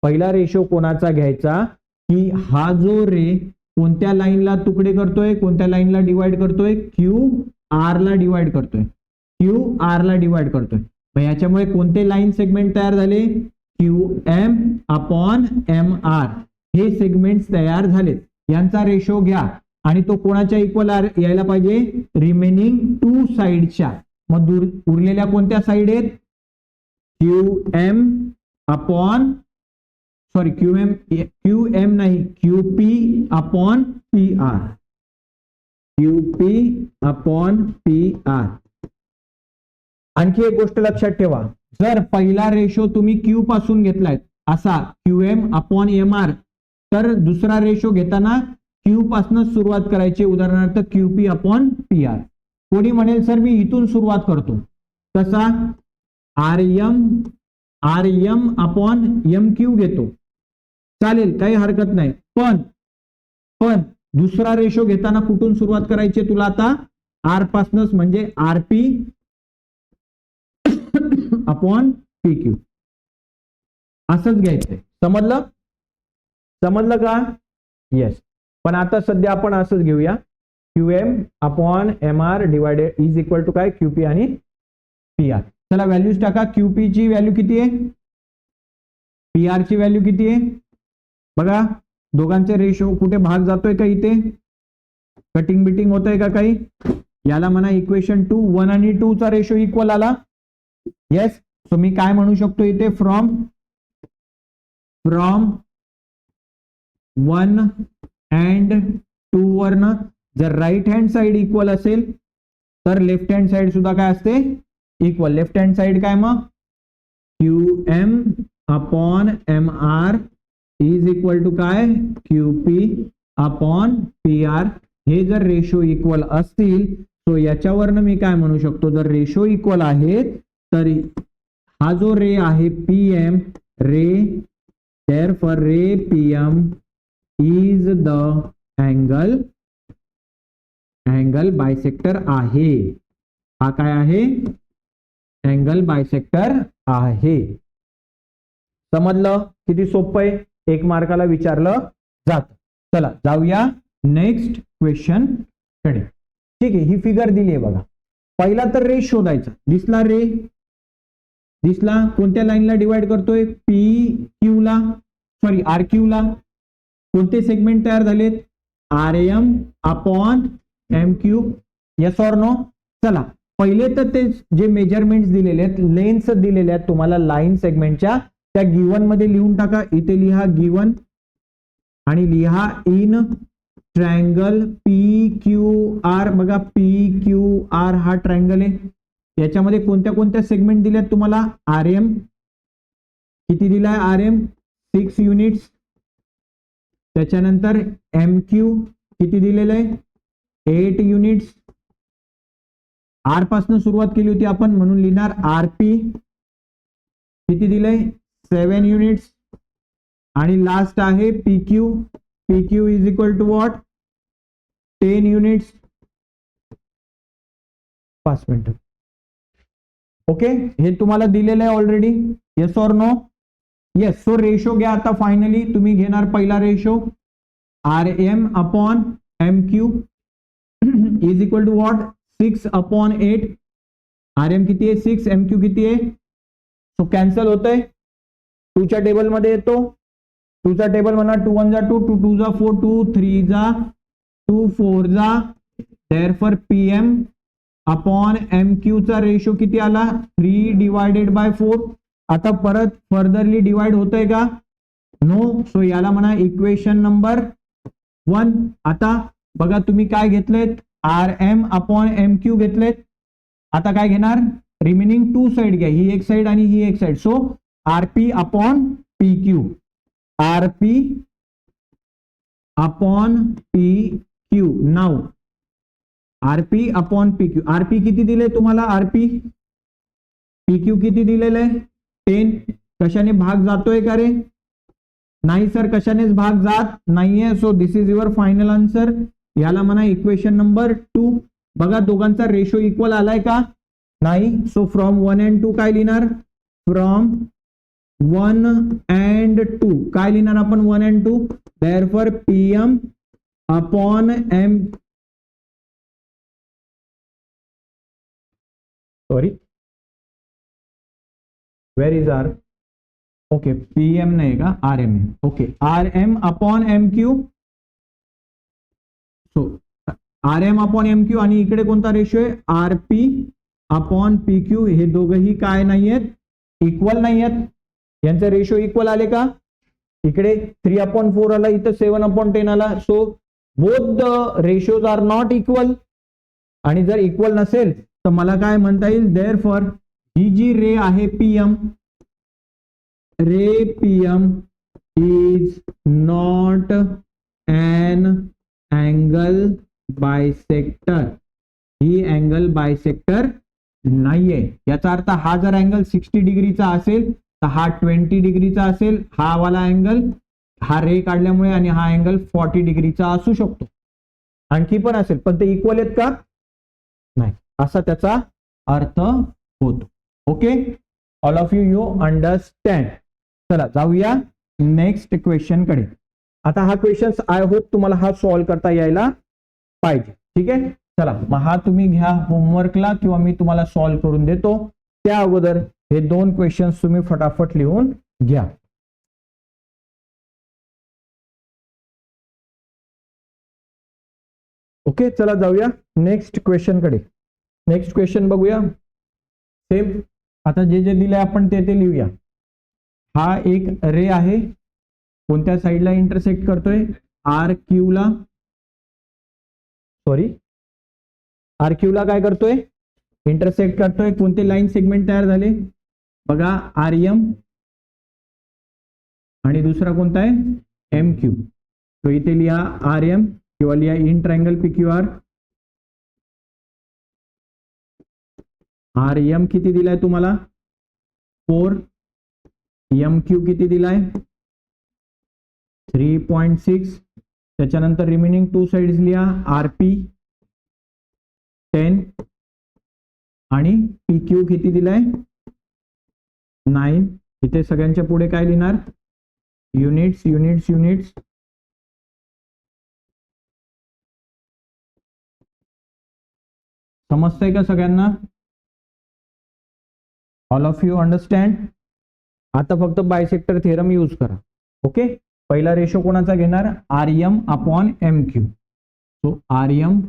पहिला रेशो कोणाचा घ्यायचा की हा जो रे कोणत्या लाईनला तुकडे करतोय, कोणत्या लाईनला डिवाइड करतोय, QR ला डिवाइड करतोय, QR ला डिवाइड करतोय. याच्यामुळे कोणते लाईन सेगमेंट तयार झाले, QM अपॉन MR हे सेगमेंट्स तयार झालेत. यांचा रेशो घ्या आणि तो कोणाच्या इक्वल यायला पाहिजे, रिमेनिंग 2 साइडच्या. मग उरलेल्या कोणत्या साइड आहेत, QM अपॉन, सॉरी QM नाही, QP upon PR, QP upon PR. आणखी एक गोष्ट लक्षात ठेवा, जर पहिला रेशो तुम्ही Q पासून घेतलाय असा QM अपॉन MR, तर दुसरा रेशो घेताना Q पासून सुरुवात करायची. उदाहरणार्थ QP अपॉन PR. कोणी म्हणेल सर मी इथून सुरुवात करतो, तसा RM अपॉन MQ घेतो, चालेल, काही हरकत नाही. पण दुसरा रेशो घेताना कुठून सुरुवात करायची तुला आता, आर पासूनच म्हणजे आरपी अपॉन पी क्यू असंच घ्यायचंय. समजलं? समजलं का? येस. पण आता सध्या आपण असंच घेऊया, QM upon M R divided is equal to काय, क्यूपी आणि पी आर. चला व्हॅल्यूज टाका. क्यूपी ची व्हॅल्यू किती आहे, पी आर ची व्हॅल्यू किती आहे बघा. दोघांचे रेशो कुठे भाग जातोय का, इथे कटिंग बिटिंग होतंय का काही. याला म्हणा इक्वेशन 2, 1 आणि 2 चा रेशो इक्वल आला. येस. सो मी काय म्हणू शकतो इथे, फ्रॉम 1 अँड 2 वरनं जर राईट हँड साइड इक्वल असेल तर लेफ्ट हँड साइड सुद्धा काय असते, इक्वल. लेफ्ट हँड साइड काय मग, Q M upon M R is equal to काय, क्यूपी अपॉन पी आर. हे जर रेशो इक्वल असतील तो याच्यावरनं मी काय म्हणू शकतो, जर रेशो इक्वल आहेत तर हा जो रे आहे PM ray, therefore ray PM is the angle bisector आहे. हा काय आहे, अँगल बायसेक्टर आहे. समजलं? किती सोपं आहे, 1 मार्काला विचारलं जात. चला जाऊया नेक्स्ट क्वेश्चन कडे. ठीक आहे, ही फिगर दिली आहे बघा. पहिला तर रे शोधायचा. दिसला रे, दिसला. कोणत्या लाईनला डिवाइड करतोय, पी क्यू ला, सॉरी आर क्यू ला. कोणते सेगमेंट तयार झालेत, R M upon M Q. Yes or no. चला पहिले तर ते जे मेजरमेंट्स दिलेले आहेत, लेन्थ दिलेले आहेत तुम्हाला लाईन सेगमेंटच्या, त्या गिवन मध्ये लिहून टाका. इथे लिहा गिवन आणि लिहा in triangle P Q R. बघा पी क्यू आर हा ट्रायंगल आहे. याच्यामध्ये कोणत्या कोणत्या सेगमेंट दिल्यात तुम्हाला, आर एम किती दिलाय, आर एम 6 युनिट्स. त्याच्यानंतर एम क्यू किती दिलेलं आहे, 8 युनिट्स. आर पासून सुरुवात केली होती आपण म्हणून लिहिणार आर पी किती दिलंय, 7 युनिट्स. आणि लास्ट आहे P Q. P Q is equal to what, 10 units. 5 मिनिटं. ओके, हे तुम्हाला दिलेलं आहे already. Yes or no. Yes. So ratio घ्या आता. फायनली तुम्ही घेणार पहिला ratio, R M upon M Q is equal to what, 6 upon 8. R M किती आहे 6, एम क्यू किती आहे. सो कॅन्सल होतंय. 2 च्या टेबल मध्ये येतो. 2 चा टेबल म्हणा, 2 1 जा 2, 2 2 जा 4, 2 3 जा 2 4 जा. Therefore PM upon M Q चा रेशो किती आला, 3 डिवायडेड बाय 4. आता परत फर्दरली डिवाइड होतंय का, नो. सो याला म्हणा इक्वेशन नंबर 1. आता बघा तुम्ही काय घेतलेत, R M upon M Q घेतलेत. आता काय घेणार, रिमेनिंग 2 साइड घ्या, ही एक साइड आणि ही एक side. So RP upon P Q, RP upon P Q. Now RP upon P Q. RP किती दिले तुम्हाला, आरपी. पी क्यू किती दिलेलं आहे, 10. कशाने भाग जातोय का रे, नाही सर, कशानेच भाग जात नाहीये. So this is your final answer. याला म्हणा इक्वेशन नंबर 2. बघा दोघांचा रेशो इक्वल आलाय का, नाही. सो फ्रॉम 1 अँड 2 काय लिहिणार, फ्रॉम 1 अँड 2 काय लिहिणार आपण, 1 and 2. Therefore PM upon M, sorry where is R, okay PM नाही का, आर एम आहे. Okay, R M upon M Q. So R M upon M Q आणि इकडे कोणता रेशो आहे, R P upon P Q. हे दोघंही काय नाहीयेत, इक्वल नाहीयेत. यांचे रेशो इक्वल आले का, इकडे 3/4 आला, इथं 7/10 आला. So both the ratios are not equal. आणि जर इक्वल नसेल तर मला काय म्हणता येईल, देअरफॉर ही जी रे आहे PM, ray PM is not an angle bisector. He angle bisector नाहीये. याचा अर्थ हा जर अँगल 60 डिग्रीचा असेल तर हा 20 डिग्रीचा असेल, हा वाला अँगल, हा रे काढल्यामुळे, आणि हा अँगल 40 डिग्रीचा असू शकतो. आणखी पण असेल, पण ते इक्वल आहेत का, असा त्याचा अर्थ होतो. Okay, all of you understand. चला जाऊया नेक्स्ट क्वेश्चन कडे. आता हा क्वेश्चन आय होप तुम्हाला हा सॉल्व्ह करता यायला पाहिजे. ठीक आहे, चला मग हा तुम्ही घ्या होमवर्कला किंवा मी तुम्हाला सॉल्व्ह करून देतो. त्या अगोदर हे 2 क्वेश्चन्स तुम्ही फटाफट लिहून घ्या. ओके, चला जाऊया नेक्स्ट क्वेश्चन कडे. नेक्स्ट क्वेश्चन बघूया. सेम आता जे जे दिलंय आपण ते लिहूया. हा एक रे आहे, कोणत्या साईडला इंटरसेक्ट करतोय, आर क्यू ला. सॉरी, आर क्यू ला काय करतोय, इंटरसेक्ट करतोय. कोणते लाईन सेगमेंट तयार झाले बघा, आर एम आणि दुसरा कोणता आहे, एम क्यू. तो इथे लिहा आर एम किंवा लिहा in triangle P Q R. R M किती दिलाय तुम्हाला, 4. एम क्यू किती दिलाय, 3.6. त्याच्यानंतर रिमेनिंग 2 साइड्स लिहा, आर पी 10 आणि पी क्यू किती दिलाय, 9. इथे सगळ्यांच्या पुढे काय लिहिणार, युनिट्स युनिट्स युनिट्स. समजतंय का सगळ्यांना, ऑल ऑफ यू अंडरस्टँड. आता फक्त बायसेक्टर थेरम यूज करा. ओके, पहिला रेशो कोणाचा घेणार, R M upon M Q. So R M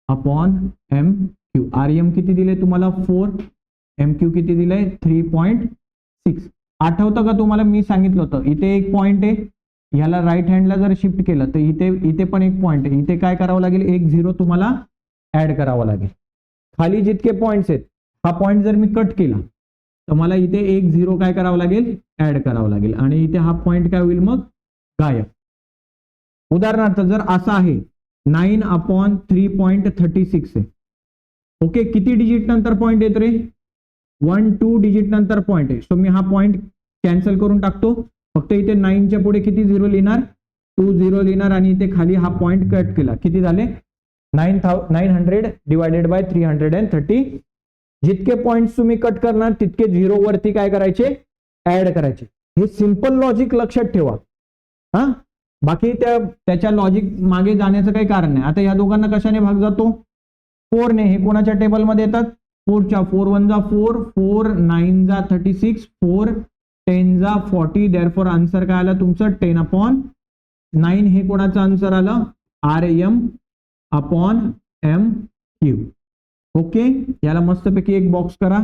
upon M Q. R M किती दिले तुम्हाला, 4. एम क्यू किती दिलंय, 3.6. आठवतं का तुम्हाला मी सांगितलं होतं, इथे एक पॉइंट आहे, ह्याला राईट हँडला जर शिफ्ट केलं तर इथे पण एक पॉइंट आहे. इथे काय करावं लागेल, एक 0 तुम्हाला ऍड करावा लागेल. खाली जितके पॉइंट्स आहेत, हा पॉइंट जर मी कट केला तर मला इथे एक 0 काय करावं लागेल, ऍड करावं लागेल. आणि इथे हा पॉइंट काय होईल मग, गायब. उदाहरणार्थ जर असा आहे, 9/3.36 आहे. ओके, किती डिजिट नंतर पॉइंट येत रे, 1-2 डिजिट नंतर पॉइंट आहे. सो मी हा पॉइंट कॅन्सल करून टाकतो. फक्त इथे 9च्या पुढे किती 0 लिहिणार, 2 0 लिहिणार आणि इथे खाली हा पॉइंट कट केला. किती झाले, 900 डिवायडेड बाय 330. जितके पॉइंट्स तुम्ही कट करणार तितके 0 वरती काय करायचे, ऍड करायचे. हे सिंपल लॉजिक लक्षात ठेवा. हा, बाकी त्याच्या लॉजिक मागे जाण्याचं काही कारण नाही. आता या दोघांना कशाने भाग जातो, 4 ने. हे कोणाच्या टेबलमध्ये येतात, 4च्या. 4 1 जा 4, 4 9 जा 36, 4 10 जा 40. देअरफॉर आन्सर काय आला तुमचं, 10/9. हे कोणाचं आन्सर आलं, R M upon M Q. Okay, याला मस्तपैकी एक बॉक्स करा.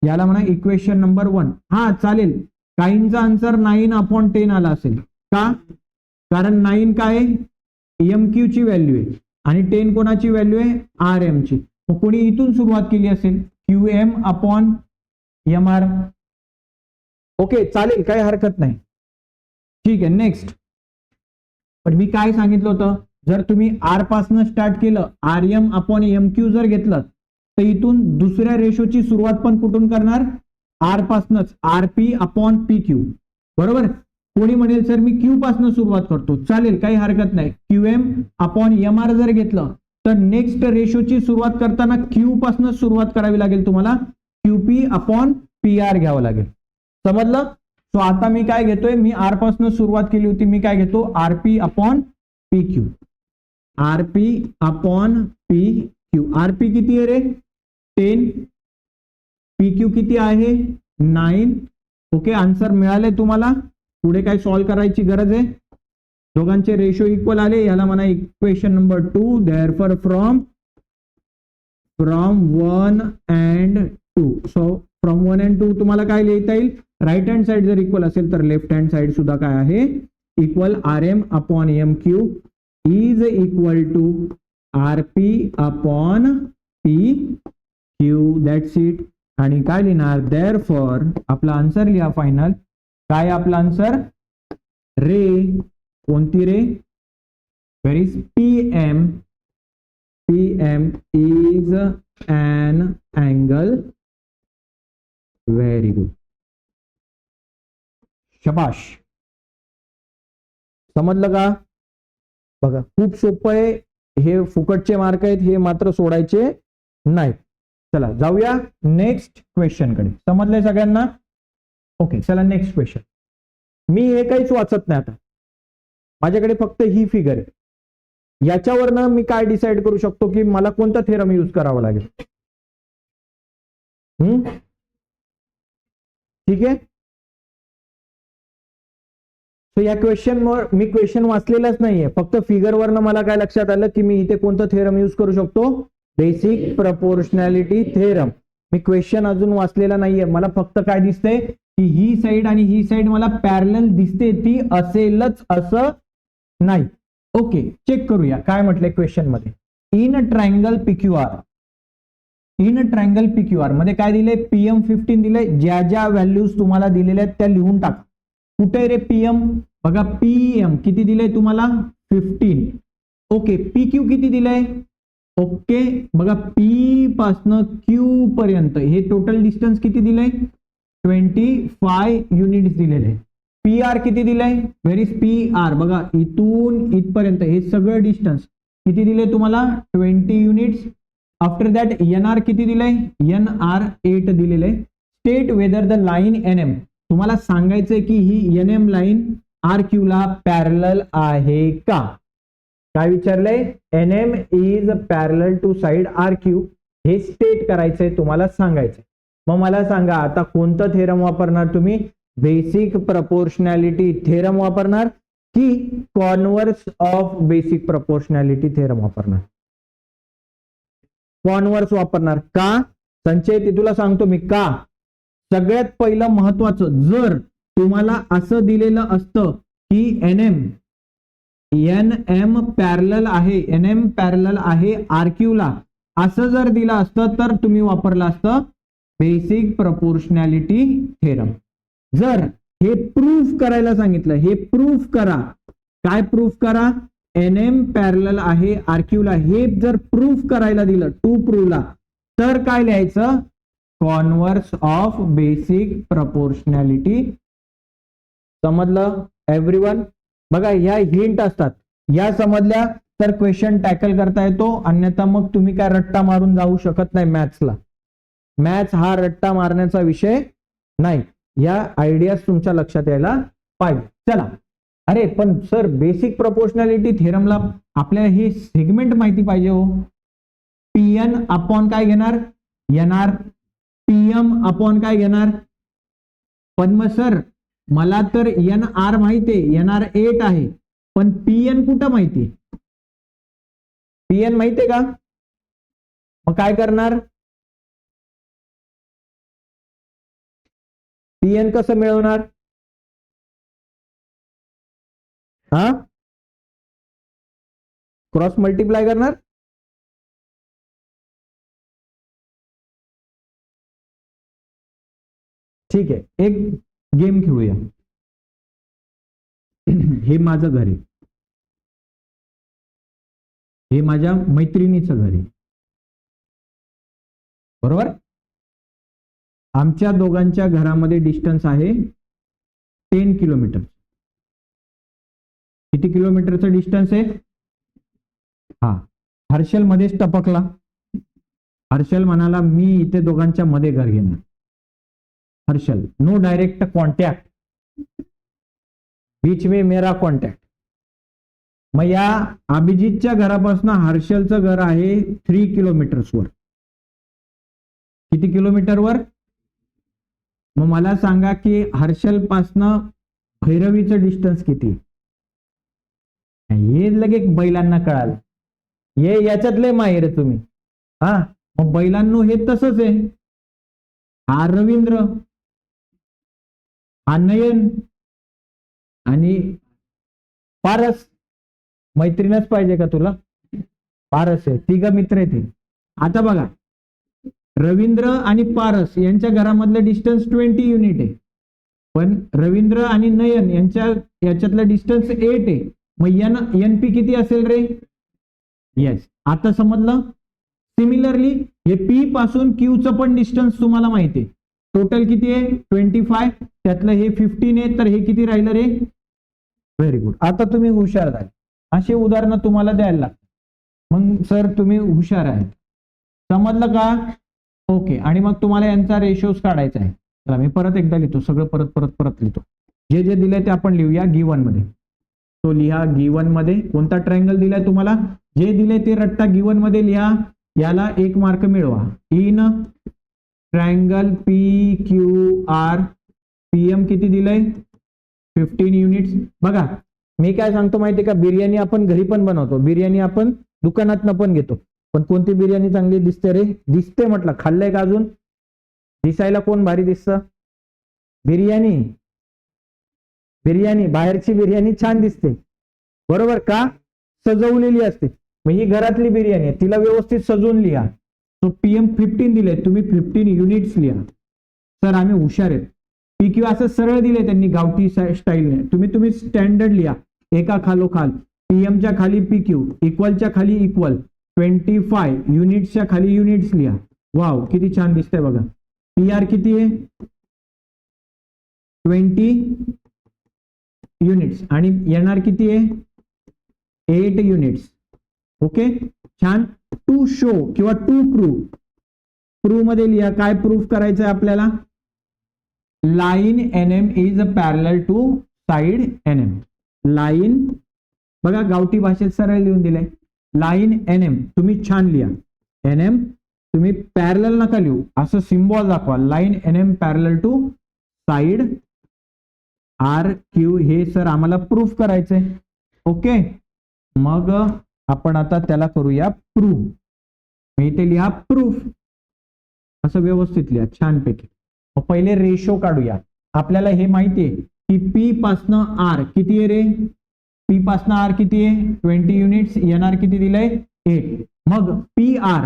याला म्हणा इक्वेशन नंबर 1. हा चालेल, काहींचा आन्सर 9/10 आला असेल. का, कारण 9 काय एम क्यू ची व्हॅल्यू आहे आणि 10 कोणाची व्हॅल्यू आहे, आर एम ची. मग कोणी इथून सुरुवात केली असेल, Q M upon M R. Okay चालेल, काही हरकत नाही. ठीक आहे, नेक्स्ट. पण मी काय सांगितलं होतं, जर तुम्ही आर पासून स्टार्ट केलं, R M upon M Q जर घेतलं तर इथून दुसऱ्या रेशोची सुरुवात पण कुठून करणार, आर पासूनच, R P upon P Q. बरोबर. कोणी म्हणेल सर मी क्यू पासून सुरुवात करतो, चालेल काही हरकत नाही. Q M upon M R जर घेतलं तर नेक्स्ट रेशोची सुरुवात करताना क्यू पासून सुरुवात करावी लागेल तुम्हाला, क्यूपी अपॉन पी आर घ्यावं लागेल. समजलं. सो आता मी काय घेतोय, मी आर पासून सुरुवात केली होती, मी काय घेतो, R P upon P Q. R P upon P Q. R P किती आहे रे, 10. पी क्यू किती आहे, 9. ओके, आन्सर मिळाले तुम्हाला. पुढे काय सॉल्व्ह करायची गरज आहे, दोघांचे रेशो इक्वल आले. याला म्हणा equation number 2. Therefore from 1 and 2. So from 1 and 2 तुम्हाला काय लिहिता येईल, राईट हँड साइड जर इक्वल असेल तर लेफ्ट हँड साइड सुद्धा काय आहे, equal. R M upon M Q is equal to R P upon P Q. That's it. आणि काय लिहिणार, देअरफॉर आपला आन्सर लिहा फायनल. काय आपला आन्सर, रे कोणती रे, where is P M. P M is an angle. Very good, शबाश. समजलं का, बघा खूप सोपं आहे हे. फुकटचे मार्क आहेत, हे मात्र सोडायचे नाही. चला जाऊया नेक्स्ट क्वेश्चन कडे. समजलंय सगळ्यांना? ओके, चला नेक्स्ट क्वेश्चन. मी हे काहीच वाचत नाही आता, माझ्याकडे फक्त ही फिगर आहे. याच्यावरनं मी काय डिसाइड करू शकतो की मला कोणता थेरम यूज करावा लागेल. ठीक आहे. सो या क्वेश्चनवर मी क्वेश्चन वाचलेलाच नाहीये, फक्त फिगरवरनं मला काय लक्षात आलं की मी इथे कोणतं थेरम यूज करू शकतो, बेसिक प्रपोर्शनॅलिटी थेरम. मी क्वेश्चन अजून वाचलेला नाहीये, मला फक्त काय दिसतंय की ही साइड आणि ही साइड मला पॅरलल दिसते, ती असेलच असं नाही. ओके, चेक करूया काय म्हटलंय क्वेश्चन मध्ये. In triangle PQR, in triangle PQR मध्ये काय दिले, PM15 दिले. ज्या ज्या व्हॅल्यूज तुम्हाला दिलेल्या आहेत त्या लिहून टाका. कुठे रे PM? बघा PM किती दिलंय तुम्हाला, 15. ओके, PQ किती दिलंय? ओके, बघा P पासनं Q पर्यंत हे टोटल डिस्टन्स किती दिलंय, 25 युनिट्स दिलेले. PR किती दिलंय, व्हेर इज PR? बघा इथून इथपर्यंत हे सगळं डिस्टन्स किती दिले तुम्हाला, 20 युनिट्स. आफ्टर दॅट NR किती दिलंय, NR 8 दिलेले. State whether the line NM, तुम्हाला सांगायचंय की ही NM लाईन RQ ला पॅरलल आहे का. काय विचारलंय, NM इज पॅरलल टू साइड RQ, हे स्टेट करायचंय, तुम्हाला सांगायचंय. मग मला सांगा आता कोणतं थेरम वापरणार तुम्ही, बेसिक प्रपोर्शनॅलिटी थेरम वापरणार की converse of basic proportionality theorem वापरणार? कॉन्व्हर्स वापरणार का संचय, ते तुला सांगतो मी का. सगळ्यात पहिलं महत्वाचं, जर तुम्हाला असं दिलेलं असतं की NM पॅरलल आहे, NM पॅरलल आहे RQ ला, असं जर दिलं असतं तर तुम्ही वापरलं असतं बेसिक प्रपोर्शनॅलिटी थेरम. जर हे प्रूफ करायला सांगितलं, हे प्रूफ करा. काय प्रूफ करा, NM पॅरलल आहे RQ ला, हे जर प्रूफ करायला दिलं, टू प्रूव्हला, तर काय लिहायचं, कॉन्व्हर्स ऑफ बेसिक प्रपोर्शनॅलिटी. समजलं एव्हरीवन? बघा ह्या हिंट असतात, या समजल्या तर क्वेश्चन टॅकल करता येतो, अन्यथा मग तुम्ही काय रट्टा मारून जाऊ शकत नाही मॅथ्सला. मॅथ्स हा रट्टा मारण्याचा विषय नाही. या आयडियाज तुमच्या लक्षात यायला पाहिजे. चला, अरे पण सर बेसिक प्रपोर्शनॅलिटी थेरमला आपल्याला हे सेगमेंट माहिती पाहिजे हो. PN अपॉन काय घेणार, NR. PM अपॉन काय घेणार. पण मग सर मला तर NR माहितीये, NR 8 आहे, पण PN कुठं माहिती, PN माहितीये का? मग काय करणार, PN कसं मिळवणार? हा, क्रॉस मल्टिप्लाय करणार. ठीक आहे, एक गेम खेळूया. हे माझं घर आहे, हे माझ्या मैत्रिणीचं घर आहे, बरोबर. आमच्या दोघांच्या घरामध्ये डिस्टन्स आहे 10 किलोमीटर. किती किलोमीटरचं डिस्टन्स आहे? हा, हर्षल मध्येच टपकला. हर्षल म्हणाला मी इथे दोघांच्या मध्ये घर घेणार. हर्षल, नो डायरेक्ट कॉन्टॅक्ट, बीच में मेरा कॉन्टॅक्ट. मग या अभिजितच्या घरापासून हर्षलचं घर आहे 3 किलोमीटर्सवर. किती किलोमीटरवर? मग मला सांगा की हर्षल पासनं भैरवीचं डिस्टन्स किती? हे लगेच बैलांना कळालं, हे याच्यातले माहेर तुम्ही. हा, मग बैलांनो हे तसंच आहे. हा रवींद्र, हा नयन आणि पारस. मैत्रीणच पाहिजे का तुला? पारस आहे, तिघ मित्र आहेत. आता बघा, रवींद्र आणि पारस यांच्या घरामधलं डिस्टन्स 20 युनिट आहे, पण रवींद्र आणि नयन यांच्या याच्यातलं डिस्टन्स 8 आहे. मग NP किती असेल रे? येस, आता समजलं. सिमिलरली हे P पासून Q चं पण डिस्टन्स तुम्हाला माहिती आहे. टोटल किती आहे? 25. त्यातलं हे 15 आहे, तर हे किती राहिलं रे? Very good. आता तुम्ही हुशार झाले. अशी उदाहरणं तुम्हाला द्यायला लागतात. मग सर तुम्ही हुशार आहेत. समजलं का? ओके. आणि मग तुम्हाला यांचा रेशोज काढायचा आहे. चला मी परत एकदा लिहितो, सगळं परत परत परत लिहितो. जे जे दिलंय ते आपण लिहूया गिवन मध्ये. तो लिहा गिवन मध्ये. कोणता ट्रायंगल दिलाय तुम्हाला? जे दिले ते रट्टा गिवन मध्ये लिहा. याला 1 मार्क मिळवा. In triangle P Q R PM किती दिलंय? 15 युनिट्स. बघा मी काय सांगतो माहितीये का, बिर्याणी आपण घरी पण बनवतो, बिर्याणी आपण दुकानातनं पण घेतो, पण कोणती बिर्याणी चांगली दिसते रे? दिसते म्हटलं. खाल्लंय का अजून? दिसायला कोण भारी दिसतं? बिर्याणी. बिर्याणी, बाहेरची बिर्याणी छान दिसते बरोबर का? सजवलेली असते. मग ही घरातली बिर्याणी आहे, तिला व्यवस्थित सजवून लिहा. तो पीएम 15 दिले, तुम्ही 15 युनिट्स लिहा. सर आम्ही हुशार आहेत. पीक्यू असं सरळ दिले त्यांनी गावठी स्टाईलने, तुम्ही स्टँडर्ड लिहा. एका खालोखाल पीएमच्या खाली पीक्यू, इक्वलच्या खाली इक्वल, 25 युनिट्सच्या खाली युनिट्स लिहा. वाव किती छान दिसतंय बघा. पी आर किती आहे? 20 युनिट्स. आणि एनआर किती आहे? 8 युनिट्स. ओके छान. टू शो किंवा टू प्रूव्ह, प्रूव्ह मध्ये लिहा. काय प्रूव्ह करायचं आहे आपल्याला? Line NM is parallel to side NM. Line बघा गावठी भाषेत सरळ लिहून दिलंय. लाईन एनएम तुम्ही छान लिहा. एनएम तुम्ही पॅरलल नका लिहू, असं सिम्बॉल दाखवा. Line NM parallel to side R Q. हे सर आम्हाला प्रूफ करायचंय. ओके मग आपण आता त्याला करूया प्रूफ. मी इथे लिहा प्रूफ, असं व्यवस्थित लिहा छानपैकी. मग पहिले रेशो काढूया. आपल्याला हे माहितीये की पी पासनं आर किती आहे रे? पी पासनं आर किती आहे? 20 युनिट्स. एनआर किती दिलंय? 8. मग पी आर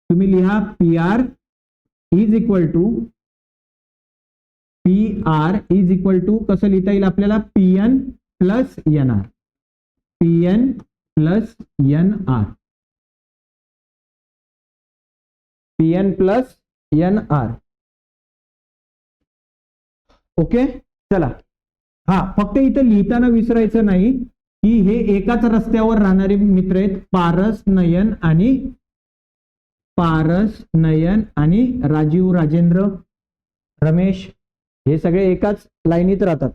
तुम्ही लिहा. P R is equal to कसं लिहिता येईल आपल्याला? PN plus NR. PN plus NR. PN plus NR. Okay चला. हा फक्त इथं लिहिताना विसरायचं नाही की हे एकाच रस्त्यावर राहणारे मित्र आहेत. पारस नयन आणि राजीव, राजेंद्र, रमेश, हे सगळे एकाच लाईनीत राहतात.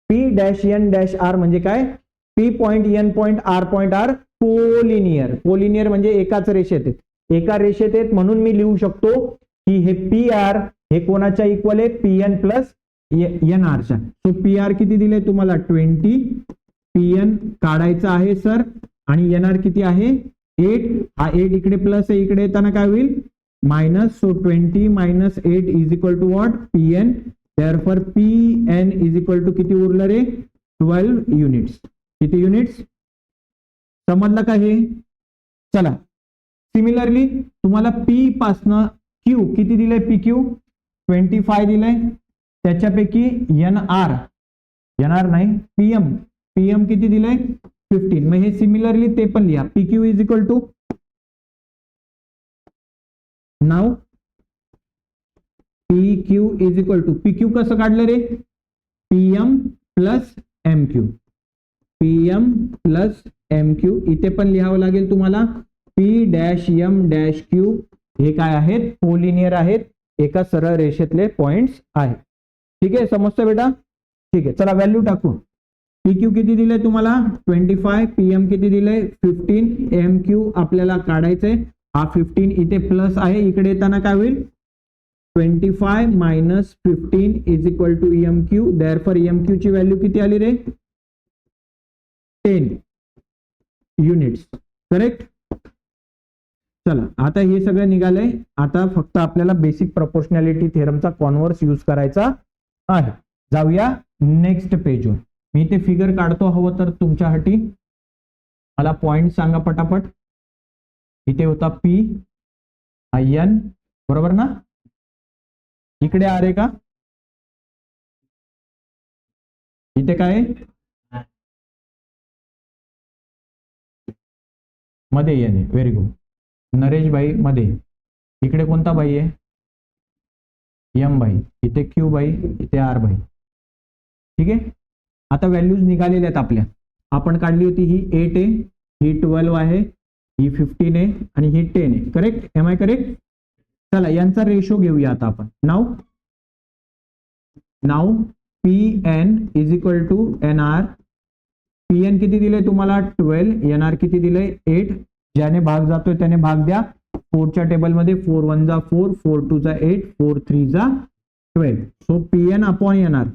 P dash N dash R म्हणजे काय? P point N point R point R collinear. Collinear म्हणजे एकाच रेषेत आहेत, एका रेषेत आहेत. म्हणून मी लिहू शकतो की हे पी आर हे कोणाच्या इक्वल आहे? पी एन प्लस एन आरच्या. सो पी आर किती दिले तुम्हाला? 20. पीएन काढायचा आहे सर. आणि एन आर किती आहे? 8. हा 8 इकडे प्लस आहे, इकडे येताना काय होईल? Minus. So 20 minus 8 is equal to what? PN. Therefore PN is equal to किती उरलं रे? 12 युनिट्स. किती युनिट्स? समजलं का हे? चला सिमिलरली तुम्हाला पी पासनं क्यू किती दिलंय? पी क्यू 25 दिलंय. त्याच्यापैकी एनआर नाही पीएम किती दिलंय? 15. मग हे सिमिलरली ते पण लिहा. P Q is equal to now P Q is equal to P Q कसं काढलं रे? PM plus M Q. PM plus M Q. इथे पण लिहावं लागेल तुम्हाला. P dash M dash Q हे काय आहेत? कोलिनियर आहेत, एका सरळ रेषेतले पॉइंट्स आहेत. ठीक आहे समजतं बेटा? ठीक आहे चला व्हॅल्यू टाकू. पी क्यू किती दिलंय तुम्हाला? 25. पीएम किती दिलंय? 15. एम क्यू आपल्याला काढायचंय. हा 15 इथे प्लस आहे, इकडे येताना काय होईल? 25 minus 15 is equal to M Q. Therefore M Q ची व्हॅल्यू किती आली रे? 10 युनिट्स. करेक्ट. चला आता हे सगळं निघालंय. आता फक्त आपल्याला बेसिक प्रोपोर्शनॅलिटी थेरमचा कॉन्व्हर्स यूज करायचा आहे. जाऊया नेक्स्ट पेजवर. मी ते फिगर काढतो हवं तर तुमच्यासाठी. मला पॉइंट सांगा पटापट. इथे होता पी, एन बरोबर ना? इकडे आर आहे का? इथे काय मध्ये एन आहे. Very good. नरेश भाई मध्ये. इकडे कोणता बाई आहे? एम बाई. इथे क्यू बाई, इथे आर बाई. ठीक आहे. आता व्हॅल्यूज निघालेल्या आहेत आपल्या. आपण काढली होती ही 8 आहे, ही 12 आहे, ही 15 आहे आणि ही 10 आहे. करेक्ट? M I correct? चला यांचा रेशो घेऊया आता आपण. Now P N is equal to N R. P N किती दिले तुम्हाला? 12. एन आर किती दिले? 8. ज्याने भाग जातोय त्याने भाग द्या. 4च्या टेबलमध्ये 4 1 जा 4, 4 2 जा 8, 4 3 जा 12. So P N upon N R,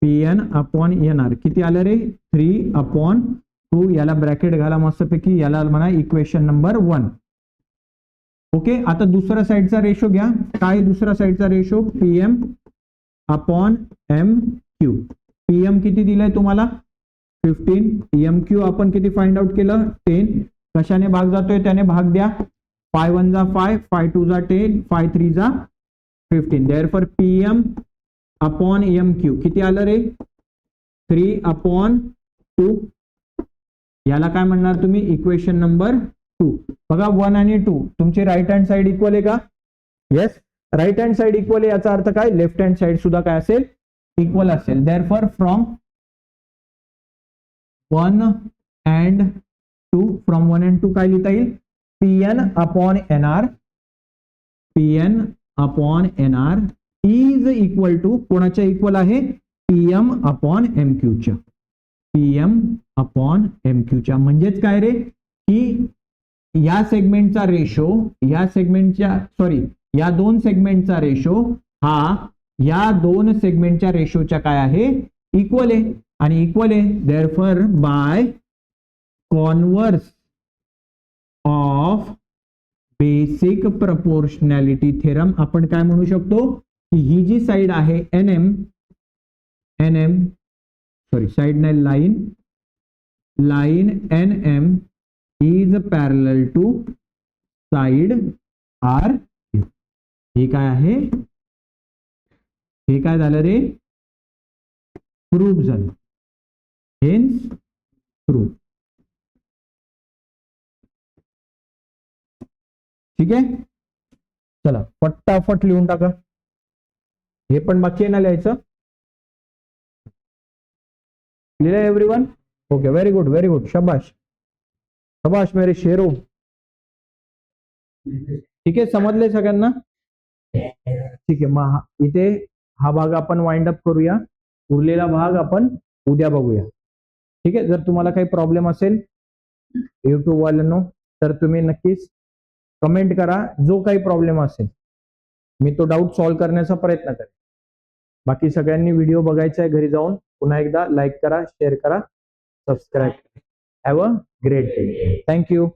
P N upon N R किती आलं रे? 3/2. याला ब्रॅकेट घाला मस्तपैकी, याला म्हणा इक्वेशन नंबर 1. ओके. आता दुसऱ्या साईडचा रेशो घ्या. काय दुसऱ्या साईडचा ratio? PM upon M Q. PM किती दिलंय तुम्हाला? 15. एम क्यू आपण किती फाइंड आउट केलं? 10. कशाने भाग जातोय त्याने भाग द्या. 5 1 जा 5, 5 2 जा 10, 5 3 जा 15. Therefore PM upon M Q किती आलं रे? 3/2. याला काय म्हणणार तुम्ही? Equation number 2. बघा 1 आणि 2 तुमची राईट हँड साइड इक्वल आहे का? Yes, right hand side equal आहे. याचा अर्थ काय? लेफ्ट हँड साइड सुद्धा काय असेल? इक्वल असेल. Therefore from 1 and 2, from 1 and 2 काय लिहिता येईल? PN upon N R, PN upon N R is equal to कोणाच्या इक्वल आहे? पीएम अपॉन एम क्यूच्या. पीएम अपॉन एम क्यूच्या म्हणजेच काय रे? की या सेगमेंटचा रेशो, या सेगमेंटच्या या दोन सेगमेंटचा रेशो हा या दोन सेगमेंटच्या रेशोच्या काय आहे? इक्वल आहे. आणि इक्वल आहे therefore by converse of basic proportionality theorem आपण काय म्हणू शकतो? की ही जी साइड आहे एन एम साइड नाही, line N M is parallel to side R. हे काय आहे? हे काय झालं रे? प्रूफ झालं. Hence proof. ठीक आहे. चला पटापट लिहून टाका. हे पण बाकी आहे ना लिहायचं? लिहिलंय everyone? Okay, very good very good. शाबाश शाबाश मेरे शेरो. ठीक आहे, समजलंय सगळ्यांना? ठीक आहे. मग इथे हा भाग आपण वाइंड अप करूया. उरलेला भाग आपण उद्या बघूया. ठीक आहे. जर तुम्हाला काही प्रॉब्लेम असेल युट्यूब वाल्यांनो तर तुम्ही नक्कीच कमेंट करा. जो काही प्रॉब्लेम असेल मी तो डाऊट सॉल्व्ह करण्याचा प्रयत्न करेन. बाकी सगळ्यांनी व्हिडिओ बघायचा आहे घरी जाऊन. पुन्हा एकदा लाईक करा, शेअर करा, सबस्क्राईब करा. Have a great day. Thank you.